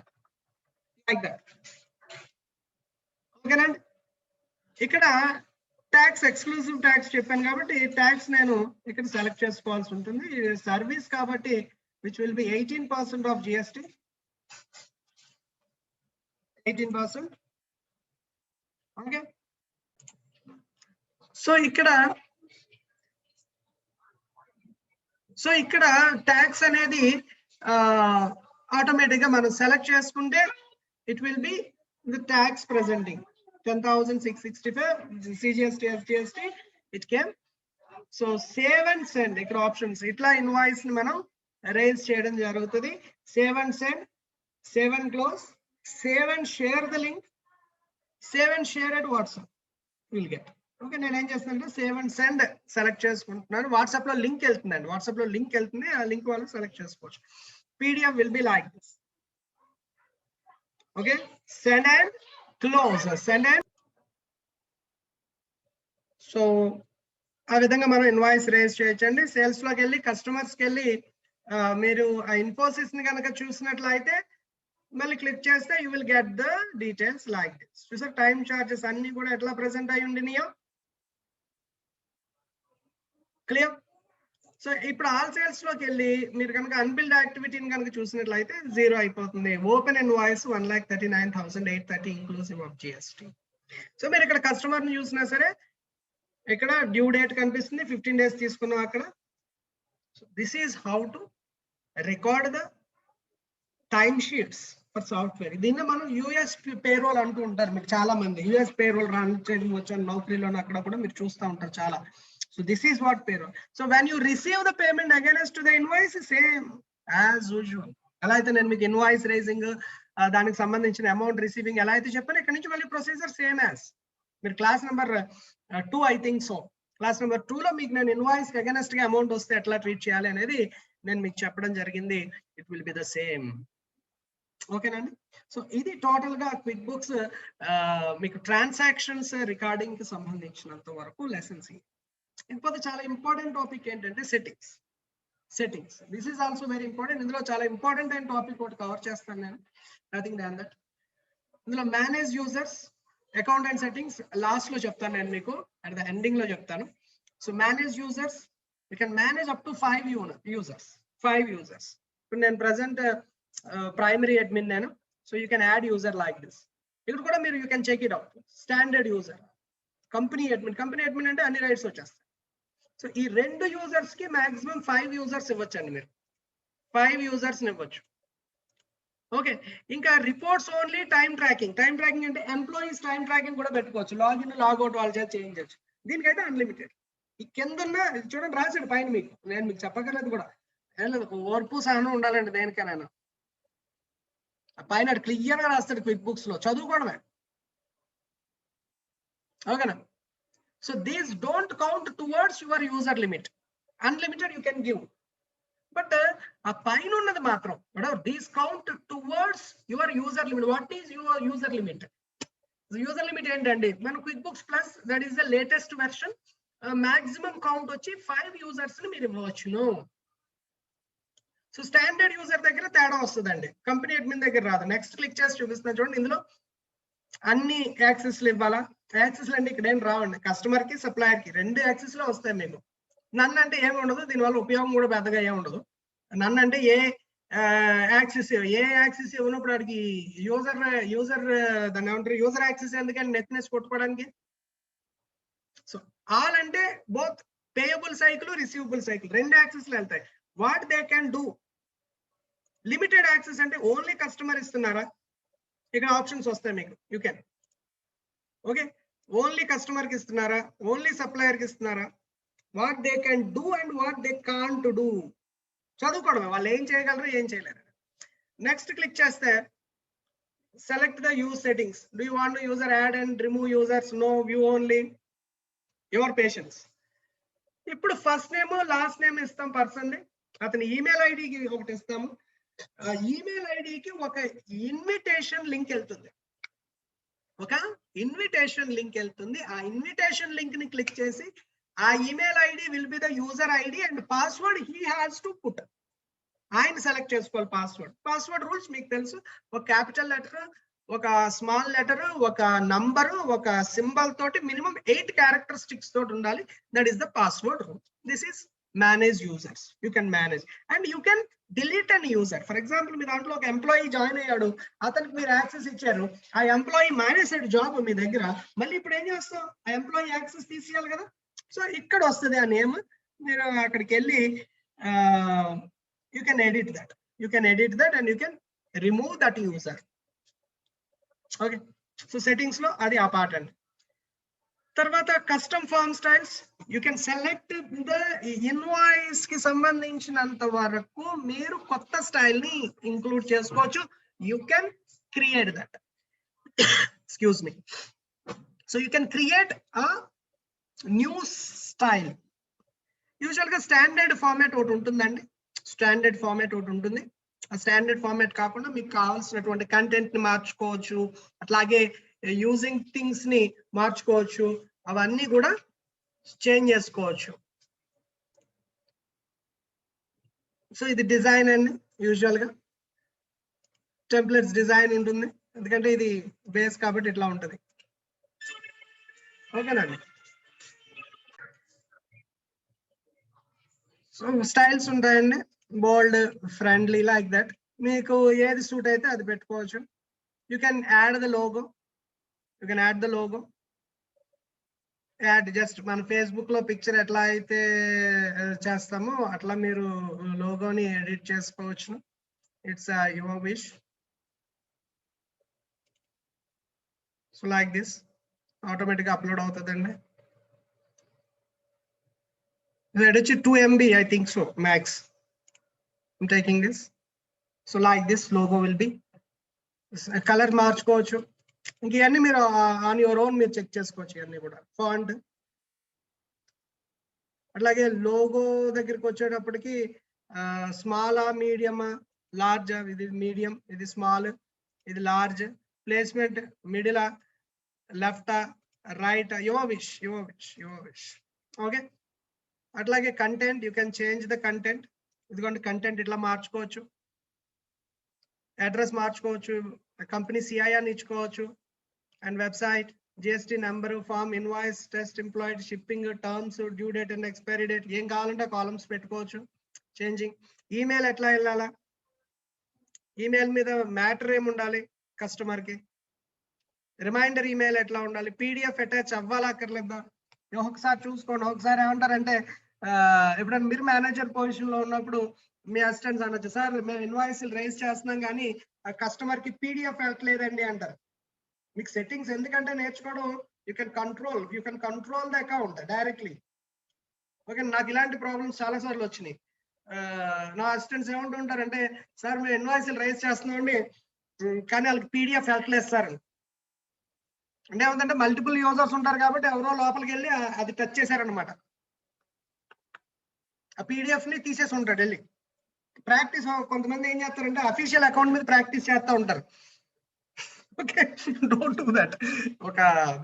like that. ఓకేనండి? ఇక్కడ ట్యాక్స్ ఎక్స్క్లూజివ్ ట్యాక్స్ చెప్పాను కాబట్టి ట్యాక్స్ నేను ఇక్కడ సెలెక్ట్ చేసుకోవాల్సి ఉంటుంది. సర్వీస్ కాబట్టి which will be 18% of GST. 18%. Okay. So ఇక్కడ ట్యాక్స్ అనేది ఆటోమేటిక్ గా మనం సెలెక్ట్ చేసుకుంటే it will be the tax presenting 10,665 CGST SGST it came. So save and send ఇక్కడ ఆప్షన్స్ ఇట్లా ఇన్వాయిస్ ని మనం రేజ్ చేయడం జరుగుతుంది. Save and send, save and close, save and share the link, save and share at WhatsApp will get. Okay, నేను ఏం చేస్తానంటే సేవ్ అండ్ సెండ్ సెలెక్ట్ చేసుకుంటున్నాను. వాట్సాప్ లో లింక్ వెళ్తుందండి, వాట్సాప్ లో లింక్ వెళ్తుంది, ఆ లింక్ వాళ్ళు సెలెక్ట్ చేసుకోవచ్చు. PDF will be like this. Okay, send and close, send and. So ఆ విధంగా మనం ఇన్వాయిస్ రేజ్ చేయొచ్చండి. సేల్స్ లోకి వెళ్ళి కస్టమర్స్ కి వెళ్ళి మీరు ఆ ఇన్ఫోసిస్ ని కనుక చూసినట్లయితే మళ్ళీ క్లిక్ చేస్తే you will get the details like this. చూసారు టైం చార్జెస్ అన్ని కూడా ఎట్లా ప్రెసెంట్ అయి ఉండినాయో. క్లియర్? సో ఇప్పుడు ఆల్ సేల్స్ లోకి వెళ్ళి మీరు కనుక అన్బిల్డ్ యాక్టివిటీని కనుక చూసినట్లయితే 0 అయిపోతుంది. Open invoice 1,39,830 inclusive of GST. So మీరు ఇక్కడ కస్టమర్ ని చూసినా సరే ఇక్కడ డ్యూ డేట్ కనిపిస్తుంది, 15 days తీసుకున్నాం అక్కడ. So this is how to record the time sheets for software. దీన్ని మనం US పేరోల్ అంటూ ఉంటారు. మీకు చాలా మంది US పేరోల్ రన్ చేయడం వచ్చాను నౌకరీలో అక్కడ కూడా మీరు చూస్తూ ఉంటారు చాలా. So this is what payroll. So when you receive the payment against to the invoice, same as usual. ఎలా అయితే నేను మీకు ఇన్వాయిస్ రైజింగ్ దానికి సంబంధించిన అమౌంట్ రిసీవింగ్ ఎలా అయితే చెప్పాను, ఇక్కడ నుంచి మళ్ళీ ప్రొసీజర్ సేమ్ యాజ్ మీరు class number 2 I think so class number 2 లో మీకు నేను ఇన్వాయిస్ అగైనెస్ట్ గా అమౌంట్ వస్తే ఎట్లా ట్రీట్ చేయాలి అనేది నేను మీకు చెప్పడం జరిగింది. It will be the same. ఓకేనండి. సో ఇది టోటల్ గా క్విక్ బుక్స్ మీకు ట్రాన్సాక్షన్స్ రికార్డింగ్ కి సంబంధించినంత వరకు లెసన్స్. ఇకపోతే చాలా ఇంపార్టెంట్ టాపిక్ ఏంటంటే settings. This is also very important. ఇందులో చాలా ఇంపార్టెంట్ అయిన టాపిక్ ఒకటి కవర్ చేస్తాను నేను. Nothing than that. ఇందులో manage users, account and settings last లో చెప్తాను నేను మీకు, అట్ ద ఎండింగ్ లో చెప్తాను. So manage users, you can manage up to 5 users. ఇప్పుడు నేను ప్రజెంట్ ప్రైమరీ అడ్మిన్ నేను. So you can add user like this. ఇక్కడ కూడా మీరు you can check it out. Standard user, company admin అంటే అన్ని రైట్స్ వచ్చేస్తాయి. సో ఈ 2 యూజర్స్ కి మాక్సిమం 5 యూజర్స్ ఇవ్వచ్చు అండి. మీరు 5 యూజర్స్ ఇవ్వచ్చు. ఓకే. ఇంకా రిపోర్ట్స్ ఓన్లీ టైం ట్రాకింగ్ అంటే ఎంప్లాయీస్ టైం ట్రాకింగ్ కూడా పెట్టుకోవచ్చు. లాగిన్ లాగౌట్ వాళ్ళ చేత చేయించవచ్చు. దీనికైతే అన్లిమిటెడ్. ఈ కింద చూడండి రాసాడు పైన, మీకు నేను మీకు చెప్పగలేదు కూడా. ఓర్పు సహనం ఉండాలండి దేనికైనా. పైన క్లియర్ గా రాస్తాడు క్విక్ బుక్స్ లో, చదువుకోవడమే. ఓకేనా. So these don't count towards your user limit. Unlimited you can give, but a pain unnadi matram whatever these count towards your user limit. What is your user limit? The user limit entandi mana QuickBooks Plus, that is the latest version. Maximum count vachi 5 users ni meer ivvachunu. So standard user దగ్గర తేడా వస్తుందండి, కంపెనీ అడ్మిన్ దగ్గర రాదు. నెక్స్ట్ క్లిక్ చేసి చూపిస్తున్నా చూడండి. ఇందులో అన్ని యాక్సెస్లు ఇవ్వాలా? యాక్సెస్లు అంటే ఇక్కడ ఏం రావండి. కస్టమర్ కి సప్లయర్ కి 2 యాక్సెస్ లో వస్తాయి మీకు. నన్ను అంటే ఏమి ఉండదు, దీనివల్ల ఉపయోగం కూడా పెద్దగా ఏమి ఉండదు. నన్ను అంటే ఏ యాక్సెస్ ఇవ్వనప్పుడు వాడికి యూజర్ దాన్ని ఏమంటారు, యూజర్ యాక్సెస్ ఎందుకంటే నెట్నెస్ కొట్టుకోవడానికి. సో ఆల్ అంటే both payable cycle, receivable cycle 2 యాక్సెస్లు వెళ్తాయి. What they can do. Limited access అంటే ఓన్లీ కస్టమర్ ఇస్తున్నారా, ఇక్కడ ఆప్షన్స్ వస్తాయి మీకు. You can okay only customer కి ఇస్తున్నారా, ఓన్లీ సప్లయర్ కి ఇస్తున్నారా, what they can do and what they can't do చదువుకోవడమే. వాళ్ళు ఏం చేయగలరు, ఏం చేయలేరు. నెక్స్ట్ క్లిక్ చేస్తే select the use settings. Do you want user add and remove users? No, view only. Your patience. ఇప్పుడు ఫస్ట్ నేమ్ లాస్ట్ నేమ్ ఇస్తాం పర్సన్ ని, అతని ఈమెయిల్ ఐడికి ఒకటి ఇస్తాము. ఈమెయిల్ ఐడికి ఒక ఇన్విటేషన్ లింక్ వెళ్తుంది. ఆ ఇన్విటేషన్ లింక్ ని క్లిక్ చేసి ఆ email ID will be the user ID and password he has to put. ఆయన సెలెక్ట్ చేసుకోవాలి పాస్వర్డ్ రూల్స్ మీకు తెలుసు. ఒక క్యాపిటల్ లెటర్, ఒక స్మాల్ లెటర్, ఒక నంబరు, ఒక సింబల్ తోటి మినిమం 8 క్యారెక్టరిస్టిక్స్ తోటి ఉండాలి. That is the password rule. This is manage users. You can manage and you can delete an user. For example మీ దాంట్లో ఒక ఎంప్లాయీ జాయిన్ అయ్యాడు, అతనికి మీరు యాక్సెస్ ఇచ్చారు, ఆ ఎంప్లాయీ మానేసాడు జాబ్ మీ దగ్గర, మళ్ళీ ఇప్పుడు ఏం చేస్తాం, ఆ ఎంప్లాయీ యాక్సెస్ తీసేయాలి కదా. సో ఇక్కడ వస్తుంది ఆ నేమ్, మీరు అక్కడికి వెళ్ళి you can edit that and you can remove that user. Okay. So settings లో అది ఆ పార్ట్ అండి. తర్వాత custom form styles. You can select the invoice కి సంబంధించినంత వరకు మీరు కొత్త స్టైల్ ని ఇంక్లూడ్ చేసుకోవచ్చు. You can create that. Excuse me. So you can create a new style. Usual గా స్టాండర్డ్ ఫార్మాట్ ఒకటి ఉంటుందండి. ఆ స్టాండర్డ్ ఫార్మాట్ కాకుండా మీకు కావాల్సినటువంటి కంటెంట్ ని మార్చుకోవచ్చు, అట్లాగే యూజింగ్ థింగ్స్ ని మార్చుకోవచ్చు, అవన్నీ కూడా చేంజ్ చేసుకోవచ్చు. సో ఇది డిజైన్ అండి. యూజువల్ గా టెంప్లెట్స్ డిజైన్ ఉంటుంది, ఎందుకంటే ఇది బేస్ కాబట్టి ఇట్లా ఉంటుంది. ఓకేనండి. సో స్టైల్స్ ఉంటాయండి, బోల్డ్, ఫ్రెండ్లీ, లైక్ దట్. మీకు ఏది సూట్ అయితే అది పెట్టుకోవచ్చు. You can add the logo. Add just మన ఫేస్బుక్ లో పిక్చర్ ఎట్లా అయితే చేస్తామో అట్లా మీరు లోగోని ఎడిట్ చేసుకోవచ్చు. It's your wish. So like this ఆటోమేటిక్గా అప్లోడ్ అవుతుందండి. That is 2 MB, I think so, max. I'm taking this. So like this logo will be color మార్చుకోవచ్చు. ఇంక ఇవన్నీ మీరు ఆన్ యువర్ ఓన్ మీరు చెక్ చేసుకోవచ్చు. ఇవన్నీ కూడా ఫాంట్. అట్లాగే లోగో దగ్గరికి వచ్చేటప్పటికి స్మాలా, మీడియమా, లార్జ్. ఇది మీడియం, ఇది స్మాల్, ఇది large. Placement middle, left, right, your wish. Okay. అట్లాగే content, you can change the content. ఇదిగోండి కంటెంట్ ఇట్లా మార్చుకోవచ్చు. అడ్రస్ మార్చుకోవచ్చు, కంపెనీ సిఐఆర్ ఇచ్చుకోవచ్చు, and website, GST number, form, invoice, test employed, shipping, terms, due date and expiry date, ఏం కావాలంటే కాలమ్స్ పెట్టుకోవచ్చు. చేంజింగ్. ఈమెయిల్ ఎట్లా వెళ్ళాలా, ఈమెయిల్ మీద మ్యాటర్ ఏమి ఉండాలి కస్టమర్ కి, రిమైండర్ ఈమెయిల్ ఎట్లా ఉండాలి, పీడిఎఫ్ అటాచ్ అవ్వాలా అక్కర్లేదా, ఒకసారి చూసుకోండి. ఒకసారి ఏమంటారంటే ఎప్పుడైనా మీరు మేనేజర్ పొజిషన్ లో ఉన్నప్పుడు మీ అసిస్టెంట్స్ అనొచ్చు, సార్ మేము ఇన్వాయిస్లు రైజ్ చేస్తున్నాం కానీ కస్టమర్ కి పీడిఎఫ్ వెళ్ళట్లేదండి అంటారు. మీకు సెట్టింగ్స్ ఎందుకంటే నేర్చుకోవడం, you can control the account directly. Okay. నాకు ఇలాంటి ప్రాబ్లమ్స్ చాలా సార్లు వచ్చినాయి. నా అసిస్టెంట్స్ ఏమంటుంటారంటే, సార్ మేము ఇన్వాయిస్లు రైజ్ చేస్తున్నామండి కానీ వాళ్ళకి పీడిఎఫ్ వెళ్ళట్లేదు సార్. అంటే ఏమంటే మల్టిపుల్ యూజర్స్ ఉంటారు కాబట్టి ఎవరో లోపలికి వెళ్ళి అది టచ్ చేశారనమాట, ఆ పీడిఎఫ్ ని తీసేసి ఉంటాడు వెళ్ళి. ప్రాక్టీస్ కొంతమంది ఏం చేస్తారంటే అఫీషియల్ అకౌంట్ మీద ప్రాక్టీస్ చేస్తూ ఉంటారు. Okay, don't do that.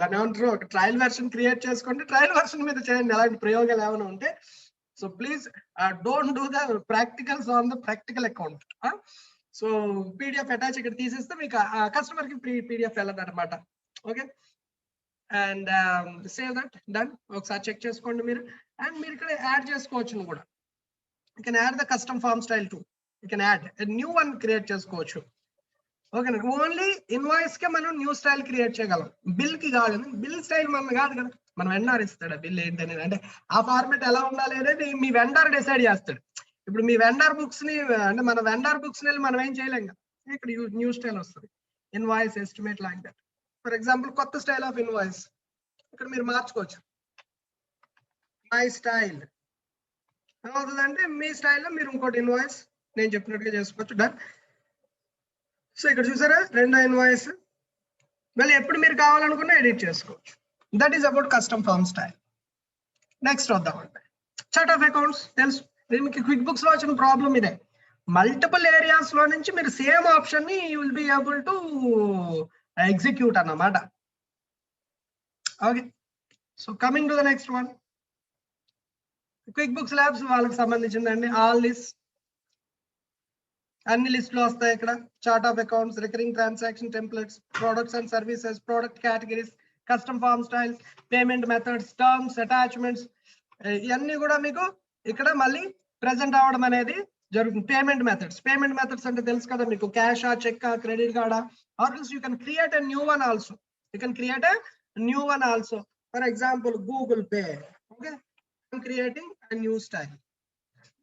దాని ఏమంటారు, ఒక ట్రయల్ వెర్షన్ క్రియేట్ చేసుకోండి, ట్రయల్ వెర్షన్ మీద చేయండి అలాంటి ప్రయోగాలు ఏమైనా ఉంటే. So please don't do the practicals on the practical account. So PDF attach ఇక్కడ తీసేస్తే మీకు కస్టమర్ కి పీడిఎఫ్ వెళ్ళదు అనమాట. Okay. And save that, done. ఒకసారి చెక్ చేసుకోండి మీరు. అండ్ మీరు ఇక్కడ యాడ్ చేసుకోవచ్చు కూడా. You can add the custom form style too, you can add new one create చేసుకోవచ్చు. ఓకేనా. ఓన్లీ ఇన్వాయిస్ కే మనం న్యూ స్టైల్ క్రియేట్ చేయగలం, బిల్ కి కాదు. బిల్ స్టైల్ మనం కాదు కదా, మన వెండర్ ఇస్తాడు బిల్ ఏంటనేది. అంటే ఆ ఫార్మేట్ ఎలా ఉండాలి అనేది మీ వెండర్ డిసైడ్ చేస్తాడు. ఇప్పుడు మీ వెండర్ బుక్స్ ని, అంటే మన వెండర్ బుక్స్ ని మనం ఏం చేయలేం కదా. ఇక్కడ న్యూ స్టైల్ వస్తుంది, invoice estimate like that. For example కొత్త స్టైల్ ఆఫ్ ఇన్వాయిస్ ఇక్కడ మీరు మార్చుకోవచ్చు. మై స్టైల్ ఏమవుతుందంటే మీ స్టైల్లో మీరు ఇంకోటి ఇన్వాయిస్ నేను చెప్పినట్టుగా చేసుకోవచ్చు. డన్. సో ఇక్కడ చూసారా రెండో ఇన్వాయిస్. మళ్ళీ ఎప్పుడు మీరు కావాలనుకున్నా ఎడిట్ చేసుకోవచ్చు. That is about custom form style. Next వద్దామంటే చార్ట్ ఆఫ్ అకౌంట్స్. తెలుసు మీకు క్విక్ బుక్స్ లో వచ్చిన ప్రాబ్లం ఇదే. మల్టిపుల్ ఏరియాస్ లో నుంచి మీరు సేమ్ ఆప్షన్ ని you will be able to execute అన్నమాట. Okay. So coming to the next one, QuickBooks labs వాళ్ళకి సంబంధించిందండి. ఆల్ దిస్ అన్ని లిస్ట్ లో వస్తాయి ఇక్కడ. Chart of accounts, recurring transaction templates, products and services, product categories, custom form styles, payment methods, terms, attachments, ఇవన్నీ కూడా మీకు ఇక్కడ మళ్ళీ ప్రెజెంట్ అవ్వడం అనేది జరుగుతుంది. పేమెంట్ మెథడ్స్ అంటే తెలుసు కదా మీకు, క్యాషా, చెక్, క్రెడిట్ కార్డా, or else you can create a new one also. For example Google Pay. Okay, creating a new style.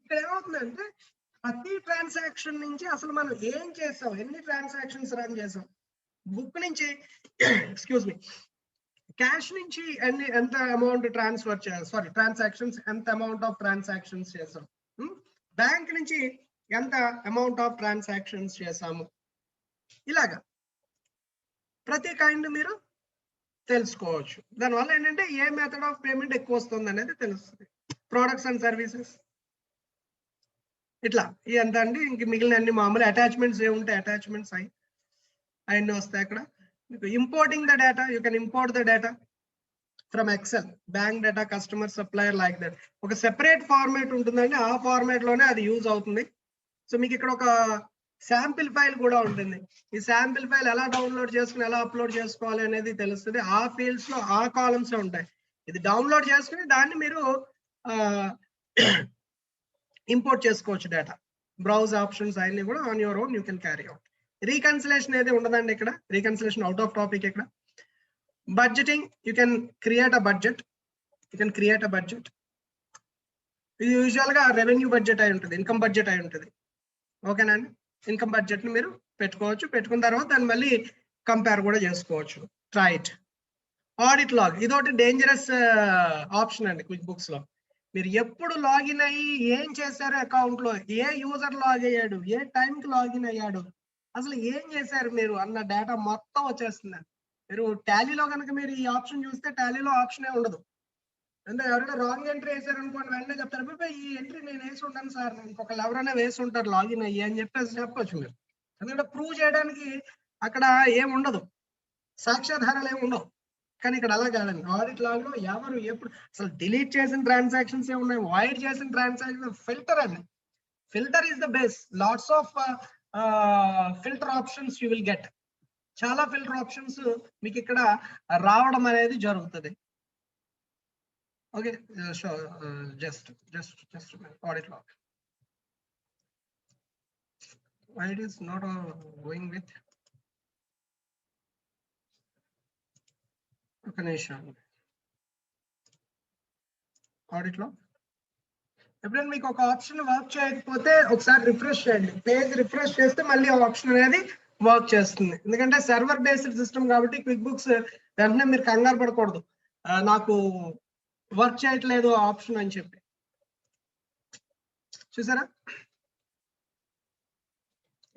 ఇక్కడ ఏమవుతుందంటే ప్రతి ట్రాన్సాక్షన్ నుంచి అసలు మనం ఏం చేసాం, ఎన్ని ట్రాన్సాక్షన్స్ రన్ చేసాం, బుక్ నుంచి ఎక్స్క్యూజ్ మీ క్యాష్ నుంచి ఎంత అమౌంట్ ట్రాన్స్ఫర్ చేయాలి, సారీ ట్రాన్సాక్షన్స్ ఎంత అమౌంట్ ఆఫ్ ట్రాన్సాక్షన్స్ చేసాం, బ్యాంక్ నుంచి ఎంత అమౌంట్ ఆఫ్ ట్రాన్సాక్షన్స్ చేసాము, ఇలాగా ప్రతి కైండ్ మీరు తెలుసుకోవచ్చు. దానివల్ల ఏంటంటే ఏ మెథడ్ ఆఫ్ పేమెంట్ ఎక్కువ వస్తుంది అనేది తెలుస్తుంది. ప్రొడక్ట్స్ అండ్ సర్వీసెస్ ఇట్లా ఎంత అండి. ఇంక మిగిలిన అన్ని మామూలు అటాచ్మెంట్స్ ఏముంటాయి, అటాచ్మెంట్స్ అవన్నీ వస్తాయి అక్కడ. Importing the data, you can import the data from Excel, bank data, customer, supplier like that. ఒక సెపరేట్ ఫార్మేట్ ఉంటుందండి, ఆ ఫార్మేట్ లోనే అది యూజ్ అవుతుంది. సో మీకు ఇక్కడ ఒక శాంపిల్ ఫైల్ కూడా ఉంటుంది. ఈ శాంపిల్ ఫైల్ ఎలా డౌన్లోడ్ చేసుకుని ఎలా అప్లోడ్ చేసుకోవాలి అనేది తెలుస్తుంది. ఆ ఫీల్డ్స్ లో ఆ కాలమ్స్ ఉంటాయి. ఇది డౌన్లోడ్ చేసుకుని దాన్ని మీరు ఇంపోర్ట్ చేసుకోవచ్చు డేటా. బ్రౌజ్ ఆప్షన్స్ అన్ని కూడా on your own you can carry out. Reconciliation అయితే ఉండదండి ఇక్కడ, రీకన్సిలేషన్ అవుట్ ఆఫ్ టాపిక్ ఇక్కడ. Budgeting, you can create a budget, ఇది యూజువల్ గా రెవెన్యూ బడ్జెట్ అయి ఉంటుంది, ఇన్కమ్ బడ్జెట్ అయి ఉంటుంది. ఓకేనండి, ఇన్కమ్ బడ్జెట్ ని మీరు పెట్టుకోవచ్చు. పెట్టుకున్న తర్వాత దాన్ని మళ్ళీ కంపేర్ కూడా చేసుకోవచ్చు. Try it. ఆడిట్ లాగ్, ఇదొకటి డేంజరస్ ఆప్షన్ అండి క్విక్ బుక్స్ లో. మీరు ఎప్పుడు లాగిన్ అయ్యి ఏం చేశారు అకౌంట్ లో, ఏ యూజర్ లాగ్ అయ్యాడు, ఏ టైంకి లాగిన్ అయ్యాడు, అసలు ఏం చేశారు మీరు అన్న డేటా మొత్తం వచ్చేస్తుంది. మీరు టాలీలో కనుక మీరు ఈ ఆప్షన్ చూస్తే టాలీలో ఆప్షనే ఉండదు. అంటే ఎవరైనా రాంగ్ ఎంట్రీ వేసారు అనుకోండి, వెంటనే చెప్తారు అబ్బాయి ఈ ఎంట్రీ నేను వేసి ఉంటాను సార్, ఇంకొకళ్ళు ఎవరైనా వేసి ఉంటారు లాగిన్ అయ్యి అని చెప్పేసి చెప్పొచ్చు మీరు. ఎందుకంటే ప్రూవ్ చేయడానికి అక్కడ ఏముండదు, సాక్ష్యాధారాలు ఏమి ఉండవు. కానీ ఇక్కడ అలా కాదండి. ఆడిట్ లాగ్ లో ఎవరు ఎప్పుడు అసలు డిలీట్ చేసిన ట్రాన్సాక్షన్స్ ఏ ఉన్నాయి, వాయిడ్ చేసిన ట్రాన్సాక్షన్, ఫిల్టర్ అండి. Filter is the base. Lots of filter options you will get. చాలా ఫిల్టర్ ఆప్షన్స్ మీకు ఇక్కడ రావడం అనేది జరుగుతుంది. Okay, just audit log. Why it is not going with Ganesha audit log. ఎప్పుడైనా మీకు ఒక ఆప్షన్ వర్క్ చేయకపోతే ఒకసారి రిఫ్రెష్ చేయండి. పేజ్ రిఫ్రెష్ చేస్తే మళ్ళీ ఆ ఆప్షన్ అనేది వర్క్ చేస్తుంది. ఎందుకంటే సర్వర్ బేస్డ్ సిస్టమ్ కాబట్టి క్విక్ బుక్స్ వెంటనే మీరు కంగారు పడకూడదు నాకు వర్క్ చేయట్లేదు ఆప్షన్ అని చెప్పి. చూసారా,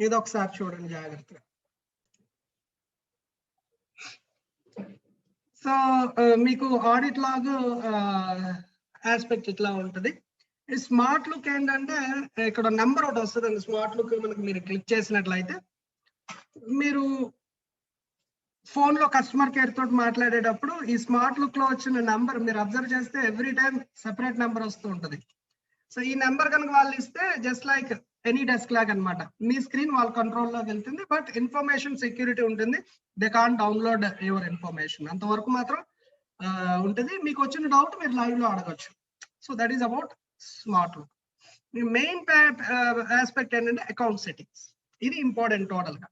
ఇది ఒకసారి చూడండి జాగ్రత్తగా. సో మీకు ఆడిట్ లాగ్ ఆస్పెక్ట్ ఇట్లా ఉంటుంది. ఈ స్మార్ట్ లుక్ ఏంటంటే ఇక్కడ నెంబర్ ఒకటి వస్తుంది. స్మార్ట్ లుక్ మనకి మీరు క్లిక్ చేసినట్లయితే మీరు ఫోన్ లో కస్టమర్ కేర్ తోటి మాట్లాడేటప్పుడు ఈ స్మార్ట్ లుక్ లో వచ్చిన నెంబర్ మీరు అబ్జర్వ్ చేస్తే ఎవ్రీ టైం సెపరేట్ నెంబర్ వస్తూ ఉంటుంది. సో ఈ నెంబర్ కనుక వాళ్ళు ఇస్తే జస్ట్ లైక్ ఎనీ డెస్క్ లాగ్ అనమాట, మీ స్క్రీన్ వాళ్ళ కంట్రోల్లోకి వెళ్తుంది. బట్ ఇన్ఫర్మేషన్ సెక్యూరిటీ ఉంటుంది. They can download your information, అంతవరకు మాత్రం ఉంటుంది. మీకు వచ్చిన డౌట్ మీరు లైవ్ లో అడగచ్చు. So that is about smart look. Main aspect ఏంటంటే అకౌంట్ సెట్టింగ్స్. ఇది ఇంపార్టెంట్ టోటల్ గా.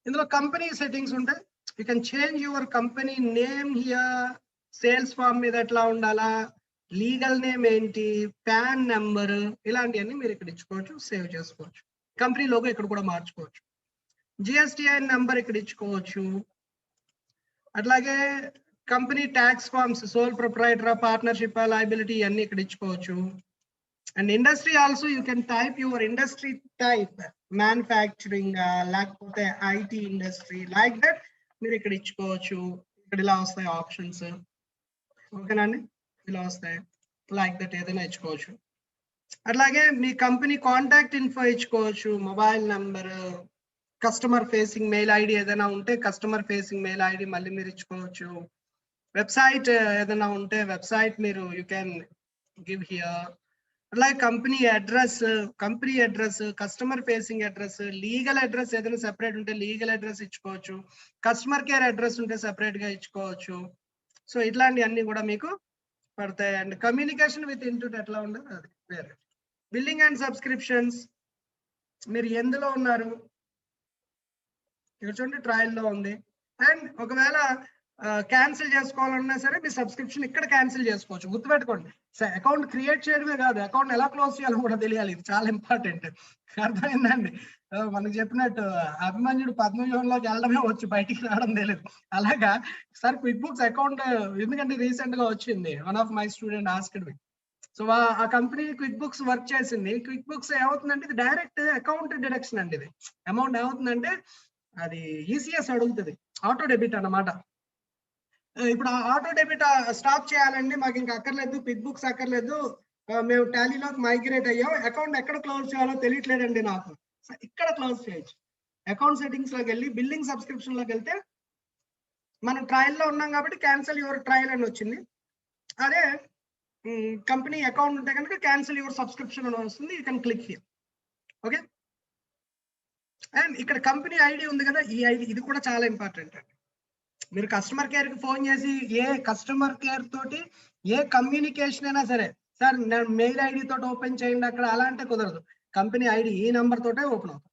ఇందులో కంపెనీ సెట్టింగ్స్ ఉంటాయి. You can change your company name here, sales form మీద ఎట్లా ఉండాలా, లీగల్ నేమ్ ఏంటి, పాన్ నెంబర్, ఇలాంటివన్నీ మీరు ఇక్కడ ఇచ్చుకోవచ్చు, సేవ్ చేసుకోవచ్చు. కంపెనీ లోగో ఇక్కడ కూడా మార్చుకోవచ్చు. జిఎస్టిఐన్ నెంబర్ ఇక్కడ ఇచ్చుకోవచ్చు. అట్లాగే company tax forms, sole proprietor, partnership, liability అన్ని ఇక్కడ ఇచ్చుకోవచ్చు. And industry also you can type your industry type, manufacturing లేకపోతే ఐటీ ఇండస్ట్రీ, లైక్ దట్ మీరు ఇక్కడ ఇచ్చుకోవచ్చు. ఇక్కడ ఇలా వస్తాయి ఆప్షన్స్, ఓకేనండి, ఇలా వస్తాయి లైక్ దట్ ఏదైనా ఇచ్చుకోవచ్చు. అట్లాగే మీ కంపెనీ కాంటాక్ట్ ఇన్ఫో ఇచ్చుకోవచ్చు, mobile number, customer facing mail ID ఏదైనా ఉంటే కస్టమర్ ఫేసింగ్ మెయిల్ ఐడి మళ్ళీ మీరు ఇచ్చుకోవచ్చు. వెబ్సైట్ ఏదైనా ఉంటే వెబ్సైట్ మీరు యూ కెన్ గివ్ హియర్. అలాగే company address, customer facing address, legal address ఏదైనా సెపరేట్ ఉంటే లీగల్ అడ్రస్ ఇచ్చుకోవచ్చు. కస్టమర్ కేర్ అడ్రస్ ఉంటే సెపరేట్ గా ఇచ్చుకోవచ్చు. సో ఇట్లాంటివన్నీ కూడా మీకు పడతాయి. అండ్ కమ్యూనికేషన్ విత్ ఇన్పుట్ ఎట్లా ఉండదు అది వేరే. బిల్లింగ్ అండ్ సబ్స్క్రిప్షన్స్, మీరు ఎందులో ఉన్నారు ఇక్కడ చూడండి, ట్రయల్ లో ఉంది. అండ్ ఒకవేళ క్యాన్సిల్ చేసుకోవాలన్నా సరే మీ సబ్స్క్రిప్షన్ ఇక్కడ క్యాన్సిల్ చేసుకోవచ్చు. గుర్తుపెట్టుకోండి, అకౌంట్ క్రియేట్ చేయడమే కాదు, అకౌంట్ ఎలా క్లోజ్ చేయాలో కూడా తెలియాలి. ఇది చాలా ఇంపార్టెంట్. అర్థమైందండి? మనకు చెప్పినట్టు అభిమన్యుడు పద్మవ్యూహంలోకి వెళ్ళడమే వచ్చి బయటికి రావడం తెలియదు. అలాగా సార్ క్విక్ బుక్స్ అకౌంట్ ఎందుకంటే రీసెంట్ గా వచ్చింది, one of my student asked me. So ఆ కంపెనీ క్విక్ బుక్స్ వర్క్ చేసింది. క్విక్ బుక్స్ ఏమవుతుందంటే ఇది డైరెక్ట్ అకౌంట్ డిడక్షన్ అండి. ఇది అమౌంట్ ఏమవుతుందంటే అది ఈసీఎస్ అడుగుతుంది, ఆటో డెబిట్ అన్నమాట. ఇప్పుడు ఆటో డెబిట్ స్టాప్ చేయాలండి, మాకు ఇంకా అక్కర్లేదు, క్విక్ బుక్స్ అక్కర్లేదు, మేము టాలీలోకి మైగ్రేట్ అయ్యాం, అకౌంట్ ఎక్కడ క్లోజ్ చేయాలో తెలియట్లేదండి నాకు. ఇక్కడ క్లోజ్ చేయొచ్చు. అకౌంట్ సెట్టింగ్స్ లోకి వెళ్ళి బిల్లింగ్ సబ్స్క్రిప్షన్ లోకి వెళ్తే మనం ట్రయల్ లో ఉన్నాం కాబట్టి క్యాన్సిల్ యువర్ ట్రయల్ అని వచ్చింది. అదే కంపెనీ అకౌంట్ ఉంటే కనుక క్యాన్సిల్ యువర్ సబ్స్క్రిప్షన్ అని వస్తుంది. You can click here. Okay, and ఇక్కడ కంపెనీ ఐడి ఉంది కదా, ఈ ఐడి ఇది కూడా చాలా ఇంపార్టెంట్ అండి. మీరు కస్టమర్ కేర్ కి ఫోన్ చేసి ఏ కస్టమర్ కేర్ తోటి ఏ కమ్యూనికేషన్ అయినా సరే, సార్ నేను మెయిల్ ఐడి తోటి ఓపెన్ చేయండి అక్కడ, అలా అంటే కుదరదు. కంపెనీ ఐడి ఈ నెంబర్ తోటే ఓపెన్ అవుతుంది.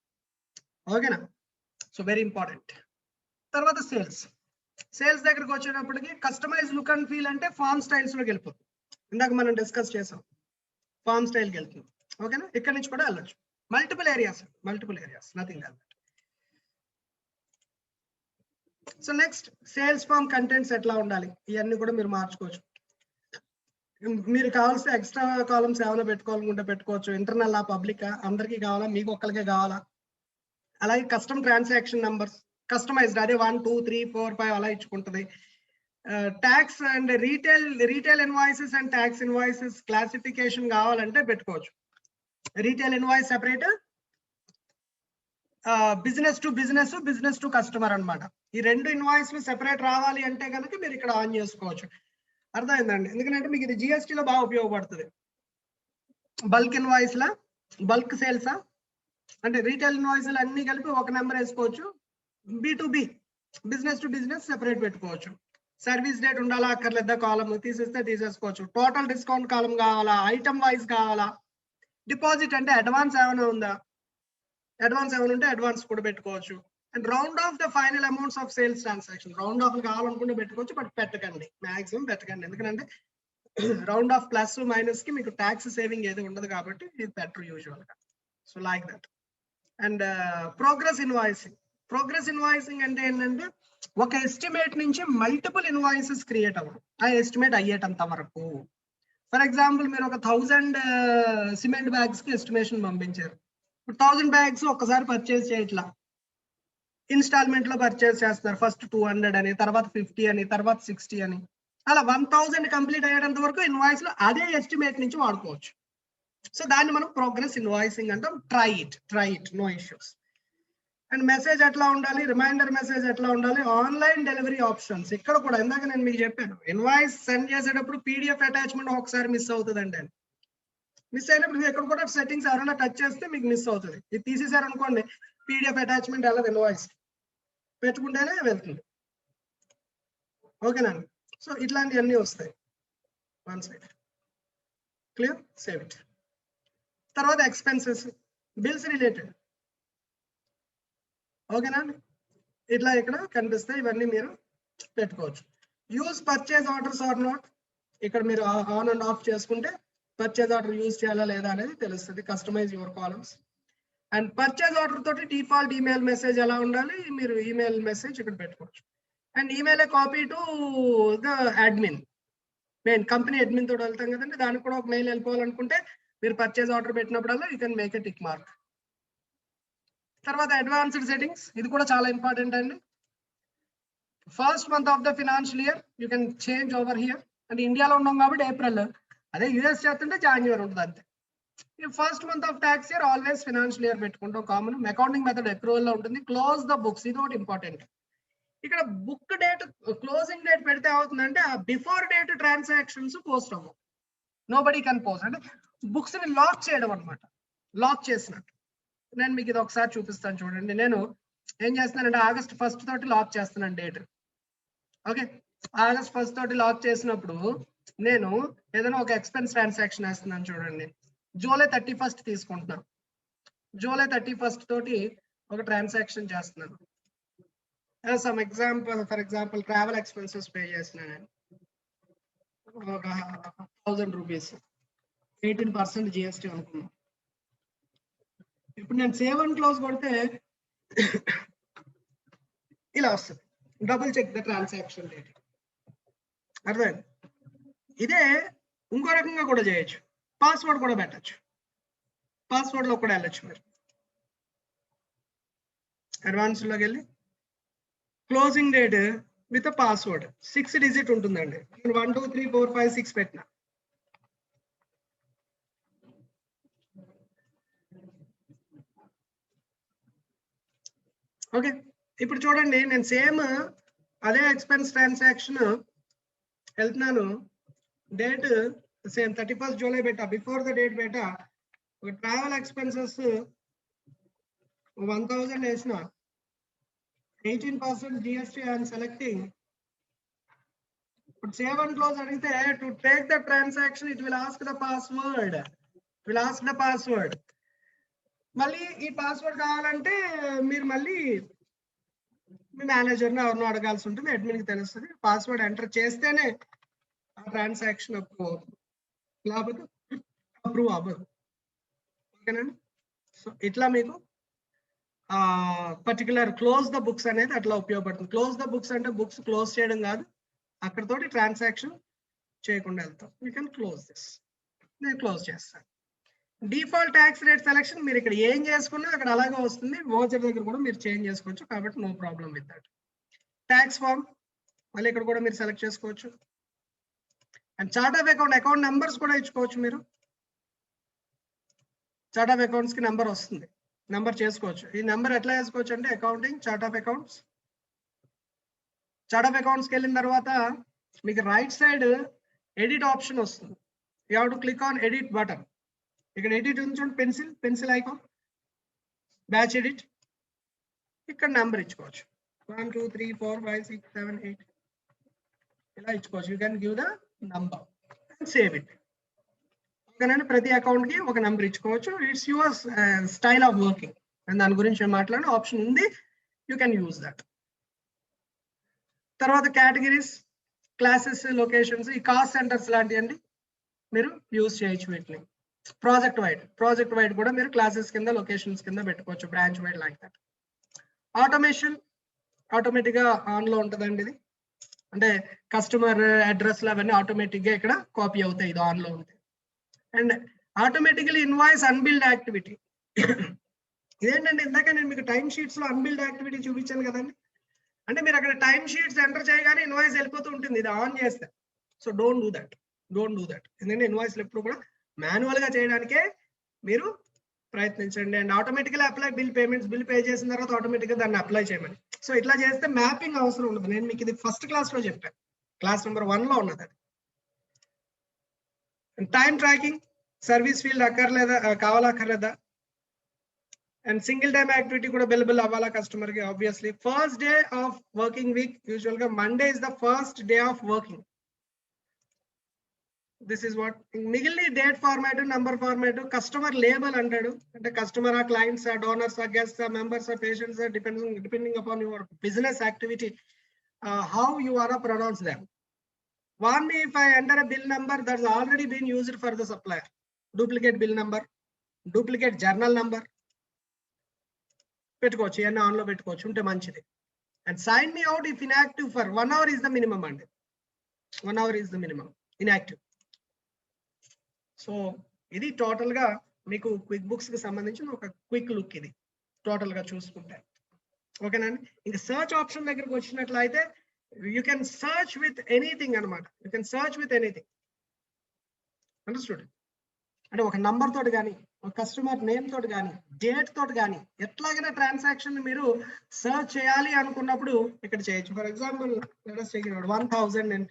ఓకేనా? So very important. తర్వాత సేల్స్ దగ్గరకు వచ్చేటప్పటికి కస్టమైజ్ లుక్ అండ్ ఫీల్ అంటే ఫార్మ్ స్టైల్స్ లోకి వెళ్ళిపోతుంది. ఇందాక మనం డిస్కస్ చేసాం, ఫార్మ్ స్టైల్కి వెళ్తుంది. ఓకేనా? ఇక్కడ నుంచి కూడా వెళ్ళొచ్చు. Multiple areas, nothing else. So next sales form contents ఎట్లా ఉండాలి, ఇవన్నీ కూడా మీరు మార్చుకోవచ్చు. మీరు కావాల్సిన ఎక్స్ట్రా కాలమ్స్ ఏమైనా పెట్టుకోవాలనుకుంటే పెట్టుకోవచ్చు. ఇంటర్నల్ పబ్లిక్ అందరికీ కావాలా, మీకు ఒక్కరికే కావాలా? అలాగే కస్టమ్ ట్రాన్సాక్షన్ నంబర్స్ కస్టమైజ్డ్ అదే 1 2 3 4 5 అలా ఇచ్చుకుంటది. Tax and retail invoices and tax invoices classification కావాలంటే పెట్టుకోవచ్చు. Retail invoice separate, business to customer అన్నమాట. ఈ రెండు ఇన్వాయిస్లు సెపరేట్ రావాలి అంటే కనుక మీరు ఇక్కడ ఆన్ చేసుకోవచ్చు. అర్థమైందండి? ఎందుకంటే మీకు ఇది జిఎస్టీలో బాగా ఉపయోగపడుతుంది. బల్క్ ఇన్వాయిస్లా, బల్క్ సేల్సా అంటే రీటైల్ ఇన్వాయిస్లు అన్ని కలిపి ఒక నెంబర్ వేసుకోవచ్చు. B2B business to business separate పెట్టుకోవచ్చు. సర్వీస్ డేట్ ఉండాలా అక్కర్లేదా కాలమ్ తీసేస్తే తీసేసుకోవచ్చు. టోటల్ డిస్కౌంట్ కాలమ్ కావాలా, ఐటమ్ వైజ్ కావాలా, డిపాజిట్ అంటే అడ్వాన్స్ ఏమైనా ఉందా, అడ్వాన్స్ ఏమైనా ఉంటే అడ్వాన్స్ కూడా పెట్టుకోవచ్చు. And round of the final amounts of sales transaction round of కావాలనుకుంటే పెట్టుకోవచ్చు, బట్ పెట్టకండి, మాక్సిమం పెట్టకండి. ఎందుకంటే రౌండ్ ఆఫ్ ప్లస్ మైనస్ కి మీకు ట్యాక్స్ సేవింగ్ ఏది ఉండదు కాబట్టి ఇది బెటర్ యూజువల్ గా. So like that. And progress invoicing అంటే ఏంటంటే ఒక ఎస్టిమేట్ నుంచి మల్టిపుల్ ఇన్వాయిసెస్ క్రియేట్ అవ్వడం, ఆ ఎస్టిమేట్ అయ్యేటంత వరకు. ఫర్ ఎగ్జాంపుల్ మీరు ఒక 1000 సిమెంట్ బ్యాగ్స్ కి ఎస్టిమేషన్ పంపించారు. 1000 బ్యాగ్స్ ఒక్కసారి పర్చేస్ చేయట్లా, ఇన్స్టాల్మెంట్ లో పర్చేస్ చేస్తున్నారు. ఫస్ట్ 200 అని, తర్వాత 50 అని, తర్వాత 60 అని, అలా 1000 కంప్లీట్ అయ్యేంత వరకు ఇన్వాయిస్ లో అదే ఎస్టిమేట్ నుంచి వాడుకోవచ్చు. సో దాన్ని మనం ప్రోగ్రెస్ ఇన్వాయిసింగ్ అంటాం. Try it, no issues. And message ఎట్లా ఉండాలి, రిమైండర్ మెసేజ్ ఎట్లా ఉండాలి, ఆన్లైన్ డెలివరీ ఆప్షన్స్. ఇక్కడ కూడా ఇందాక నేను మీకు చెప్పాను, ఇన్వాయిస్ సెండ్ చేసేటప్పుడు పీడిఎఫ్ అటాచ్మెంట్ ఒకసారి మిస్ అవుతుందండి. అని మిస్ అయినప్పుడు ఎక్కడ కూడా సెట్టింగ్స్ ఎవరైనా టచ్ చేస్తే మీకు మిస్ అవుతుంది. ఇది తీసేసారు అనుకోండి, పీడిఎఫ్ అటాచ్మెంట్ వెళ్ళదు, ఇన్వాయిస్ పెట్టుకుంటేనే వెళ్తుంది. ఓకేనండి? సో ఇట్లాంటివన్నీ వస్తాయి. One side clear, save it. తర్వాత ఎక్స్పెన్సెస్, బిల్స్ రిలేటెడ్. ఓకేనండి? ఇట్లా ఇక్కడ కనిపిస్తాయి, ఇవన్నీ మీరు పెట్టుకోవచ్చు. Use purchase orders or not, ఇక్కడ మీరు ఆన్ అండ్ ఆఫ్ చేసుకుంటే పర్చేజ్ ఆర్డర్ యూజ్ చేయాలా లేదా అనేది తెలుస్తుంది. Customise your columns. And purchase order తోటి డిఫాల్ట్ ఈమెయిల్ మెసేజ్ ఎలా ఉండాలి, మీరు ఈమెయిల్ మెసేజ్ ఇక్కడ పెట్టుకోవచ్చు. And email copy to the admin, main company admin తోటి వెళ్తాం కదండి, దానికి కూడా ఒక మెయిల్ వెళ్ళిపోవాలనుకుంటే మీరు పర్చేజ్ ఆర్డర్ పెట్టినప్పుడల్లా you can make a tick mark. తర్వాత అడ్వాన్స్డ్ సెట్టింగ్స్, ఇది కూడా చాలా ఇంపార్టెంట్ అండి. First month of the financial year you can change over here. అంటే ఇండియాలో ఉన్నాం కాబట్టి ఏప్రిల్, అదే యూఎస్ చేస్తుంటే జాన్యువరి ఉంటుంది అంతే. First month of tax year always financial year పెట్టుకుంటాం కామన్. అకౌంటింగ్ మెథడ్ అక్రూవల్ లో ఉంటుంది. క్లోజ్ ద బుక్స్, ఇది ఒకటి ఇంపార్టెంట్. ఇక్కడ బుక్ డేట్, క్లోజింగ్ డేట్ పెడితే అవుతుందంటే ఆ బిఫోర్ డేట్ ట్రాన్సాక్షన్స్ పోస్ట్ అవ్వవు. నోబడీ కెన్ పోస్ట్, అంటే బుక్స్ ని లాక్ చేయడం అనమాట, లాక్ చేసినట్టు. నేను మీకు ఇది ఒకసారి చూపిస్తాను చూడండి. నేను ఏం చేస్తున్నానంటే August 1 తోటి లాక్ చేస్తున్నాను డేట్. ఓకే, August 1 తోటి లాక్ చేసినప్పుడు నేను ఏదైనా ఒక ఎక్స్పెన్స్ ట్రాన్సాక్షన్ వేస్తున్నాను చూడండి. July 31 తీసుకుంటున్నాను. July 31 తోటి ఒక ట్రాన్సాక్షన్ చేస్తున్నాను. Some example, for example travel expenses pay చేస్తున్నాను ఒక 1000 రూపీస్, 18% జిఎస్టీ అనుకున్నాం. ఇప్పుడు నేను సేవ్ అండ్ క్లోజ్ కొడితే ఇలా వస్తుంది, double check the transaction date. అర్థమైంది? ఇదే ఇంకో రకంగా కూడా చేయొచ్చు, పాస్వర్డ్ కూడా పెట్టచ్చు, పాస్వర్డ్ లో కూడా వెళ్ళచ్చు. మీరు అడ్వాన్స్ లోకి వెళ్ళి closing date with password 6 digit ఉంటుందండి. 1 2 3 4 5 6 పెట్టిన. ఓకే, ఇప్పుడు చూడండి, నేను సేమ్ అదే ఎక్స్పెన్స్ ట్రాన్సాక్షన్ వెళ్తున్నాను. డేట్ సేమ్ 31 జూలై పెట్టా, బిఫోర్ ద డేట్ పెట్టా. ఒక ట్రావెల్ ఎక్స్పెన్సెస్ 1000 వేసిన, 18% జిఎస్టీ ఐఎమ్ సెలెక్టింగ్. ఇప్పుడు సేవ్ అండ్ క్లోజ్ అడిగితే to take the transaction it will ask the password. మళ్ళీ ఈ పాస్వర్డ్ కావాలంటే మీరు మళ్ళీ మీ మేనేజర్ని ఎవరినో అడగాల్సి ఉంటుంది, అడ్మిన్కి తెలుస్తుంది. పాస్వర్డ్ ఎంటర్ చేస్తేనే ఆ ట్రాన్సాక్షన్ అప్రూవ్ అవుతుంది, లేకపోతే అప్రూవ్ అవ్వదు. ఓకేనండి? సో ఇట్లా మీకు పర్టికులర్ క్లోజ్ ద బుక్స్ అనేది అట్లా ఉపయోగపడుతుంది. క్లోజ్ ద బుక్స్ అంటే బుక్స్ క్లోజ్ చేయడం కాదు, అక్కడతోటి ట్రాన్సాక్షన్ చేయకుండా వెళ్తాం. You can close this. నేను క్లోజ్ చేస్తాను. డిఫాల్ట్ ట్యాక్స్ రేట్ సెలక్షన్ మీరు ఇక్కడ ఏం చేసుకున్నా అక్కడ అలాగే వస్తుంది. వోచర్ దగ్గర కూడా మీరు చేంజ్ చేసుకోవచ్చు, కాబట్టి no problem with that. Tax form మళ్ళీ ఇక్కడ కూడా మీరు సెలెక్ట్ చేసుకోవచ్చు. And chart of account numbers కూడా ఇచ్చుకోవచ్చు. మీరు చార్ట్ ఆఫ్ అకౌంట్స్ కి నెంబర్ వస్తుంది, నెంబర్ చేసుకోవచ్చు. ఈ నెంబర్ ఎట్లా చేసుకోవచ్చు అంటే అకౌంటింగ్ చార్ట్ ఆఫ్ అకౌంట్స్ కి వెళ్ళిన తర్వాత మీకు రైట్ సైడ్ ఎడిట్ ఆప్షన్ వస్తుంది. You have to click on edit button. ఇక్కడ ఎడిట్ ఉంది చూడండి, పెన్సిల్ ఐకాన్, బ్యాచ్ ఎడిట్. ఇక్కడ నెంబర్ ఇచ్చుకోవచ్చు. 1 2 3 4 5 6 7 8 ఇలా ఇచ్చుకోవచ్చు. You can give the number and save it. ఓకేనండి, ప్రతి అకౌంట్ కి ఒక నెంబర్ ఇచ్చుకోవచ్చు. It's your style of working. And దాని గురించి మాట్లాడిన ఆప్షన్ ఉంది, యూ కెన్ యూజ్ దట్. తర్వాత కేటగిరీస్, క్లాసెస్, లొకేషన్స్, ఈ కాస్ట్ సెంటర్స్ లాంటివండి మీరు యూజ్ చేయొచ్చు. వీటిని ప్రాజెక్ట్ వైడ్ కూడా మీరు క్లాసెస్ కింద, లొకేషన్స్ కింద పెట్టుకోవచ్చు, branch wide like that. Automation automatic గా ఆన్ లో ఉంటుందండి. ఇది అంటే కస్టమర్ అడ్రస్ అవన్నీ ఆటోమేటిక్ గా ఇక్కడ కాపీ అవుతాయి, ఇది ఆన్ లో ఉంటాయి. And automatically invoice unbilled activity. ఇదేంటంటే ఇందాక నేను మీకు టైం షీట్స్ లో అన్బిల్డ్ యాక్టివిటీ చూపించాను కదండి. అంటే మీరు అక్కడ టైం షీట్స్ ఎంటర్ చేయగానే ఇన్వాయిస్ వెళ్ళిపోతూ ఉంటుంది, ఇది ఆన్ చేస్తే. So don't do that. ఎందుకంటే ఇన్వాయిస్లు ఎప్పుడు కూడా మాన్యువల్ గా చేయడానికే మీరు ప్రయత్నించండి. And automatically apply bill payments, bill pay చేసిన తర్వాత ఆటోమేటిక్ గా దాన్ని అప్లై చేయమని. సో ఇట్లా చేస్తే మ్యాపింగ్ అవసరం ఉండదు. నేను మీకు ఇది ఫస్ట్ క్లాస్ లో చెప్పాను, క్లాస్ నెంబర్ 1 లో ఉన్నది. టైం ట్రాకింగ్, సర్వీస్ ఫీల్డ్ కావాలక్కర్లేదా. అండ్ సింగిల్ టైమ్ యాక్టివిటీ కూడా అవైలబుల్ అవ్వాలా కస్టమర్ కి. Obviously first day of working week, usual గా Monday is the first day of working. This is what. మిగిలిన date format, number format, customer label అంటాడు. అంటే కస్టమర్ ఆ, క్లయింట్స్ ఆ, డోనర్స్ ఆ, గెస్ట్స్ ఆ, మెంబర్స్ ఆ, పేషెంట్స్ ఆ, depending upon your business activity, how you are pronounce them. Warn me if I enter a bill number that's already been used for the supplier. Duplicate bill number, duplicate journal number పెట్టుకోవచ్చు, ఇవన్నీ ఆన్ లో పెట్టుకోవచ్చు, ఉంటే మంచిది. And sign me out if inactive for 1 hour is the minimum అండి. 1 hour is the minimum inactive. So ఇది టోటల్ గా మీకు క్విక్ బుక్స్ కి సంబంధించిన ఒక క్విక్ లుక్. ఇది టోటల్ గా చూసుకుంటే ఓకేనండి. ఇంకా సర్చ్ ఆప్షన్ దగ్గరకు వచ్చినట్లయితే you can search with anything అన్నమాట. you can search with anything. Understood? అంటే ఒక నంబర్ తోటి కానీ, ఒక కస్టమర్ నేమ్ తోటి కానీ, డేట్ తోటి కానీ ఎట్లాగైనా ట్రాన్సాక్షన్ మీరు సర్చ్ చేయాలి అనుకున్నప్పుడు ఇక్కడ చేయొచ్చు. ఫర్ ఎగ్జాంపుల్ 1000 నేను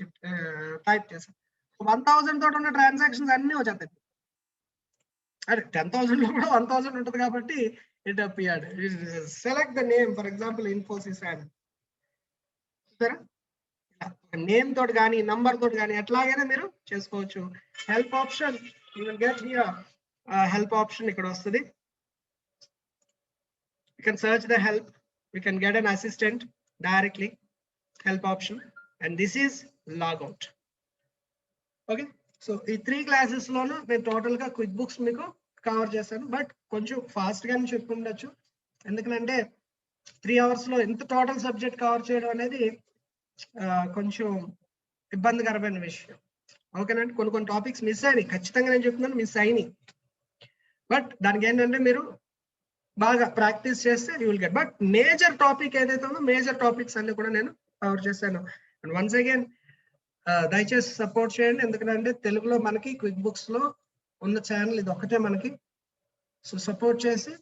టైప్ చేశాను. 1000 తోటి ఉన్న ట్రాన్సాక్షన్స్ అన్ని వచ్చేస్తాయి. అంటే 10,000 లో కూడా 1000 ఉంటుంది కాబట్టి it appeared. Select the name, for example Infosys and సరే నేమ్ తోటి కానీ, నంబర్ తోటి కానీ ఎట్లాగైనా మీరు చేసుకోవచ్చు. Help option, you will get here help option ఇక్కడ వస్తుంది. You can search the help, you can get an assistant directly, help option. And this is logout. Okay, so ఈ 3 క్లాసెస్ లోనూ నేను టోటల్ గా క్విక్ బుక్స్ మీకు కవర్ చేశాను. బట్ కొంచెం ఫాస్ట్ గానే చెప్పుకుండొచ్చు, ఎందుకంటే 3 hours లో ఎంత టోటల్ సబ్జెక్ట్ కవర్ చేయడం అనేది కొంచెం ఇబ్బందికరమైన విషయం. ఓకేనండి, కొన్ని టాపిక్స్ మిస్ అయినాయి, ఖచ్చితంగా నేను చెప్తున్నాను మిస్ అయినాయి. బట్ దానికి ఏంటంటే మీరు బాగా ప్రాక్టీస్ చేస్తే you will get. But major topic ఏదైతే ఉందో మేజర్ టాపిక్స్ అన్ని కూడా నేను కవర్ చేశాను. అండ్ వన్స్ అగైన్ దయచేసి సపోర్ట్ చేయండి, ఎందుకంటే తెలుగులో మనకి క్విక్ బుక్స్ లో ఉన్న ఛానల్ ఇది ఒక్కటే మనకి. సో సపోర్ట్ చేసి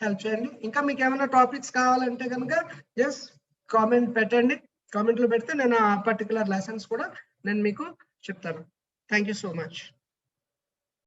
హెల్ప్ చేయండి. ఇంకా మీకు ఏమైనా టాపిక్స్ కావాలంటే కనుక జస్ట్ కామెంట్ పెట్టండి. కామెంట్ లో పెడితే నేను ఆ పర్టికులర్ లెసన్స్ కూడా నేను మీకు చెప్తాను. Thank you so much.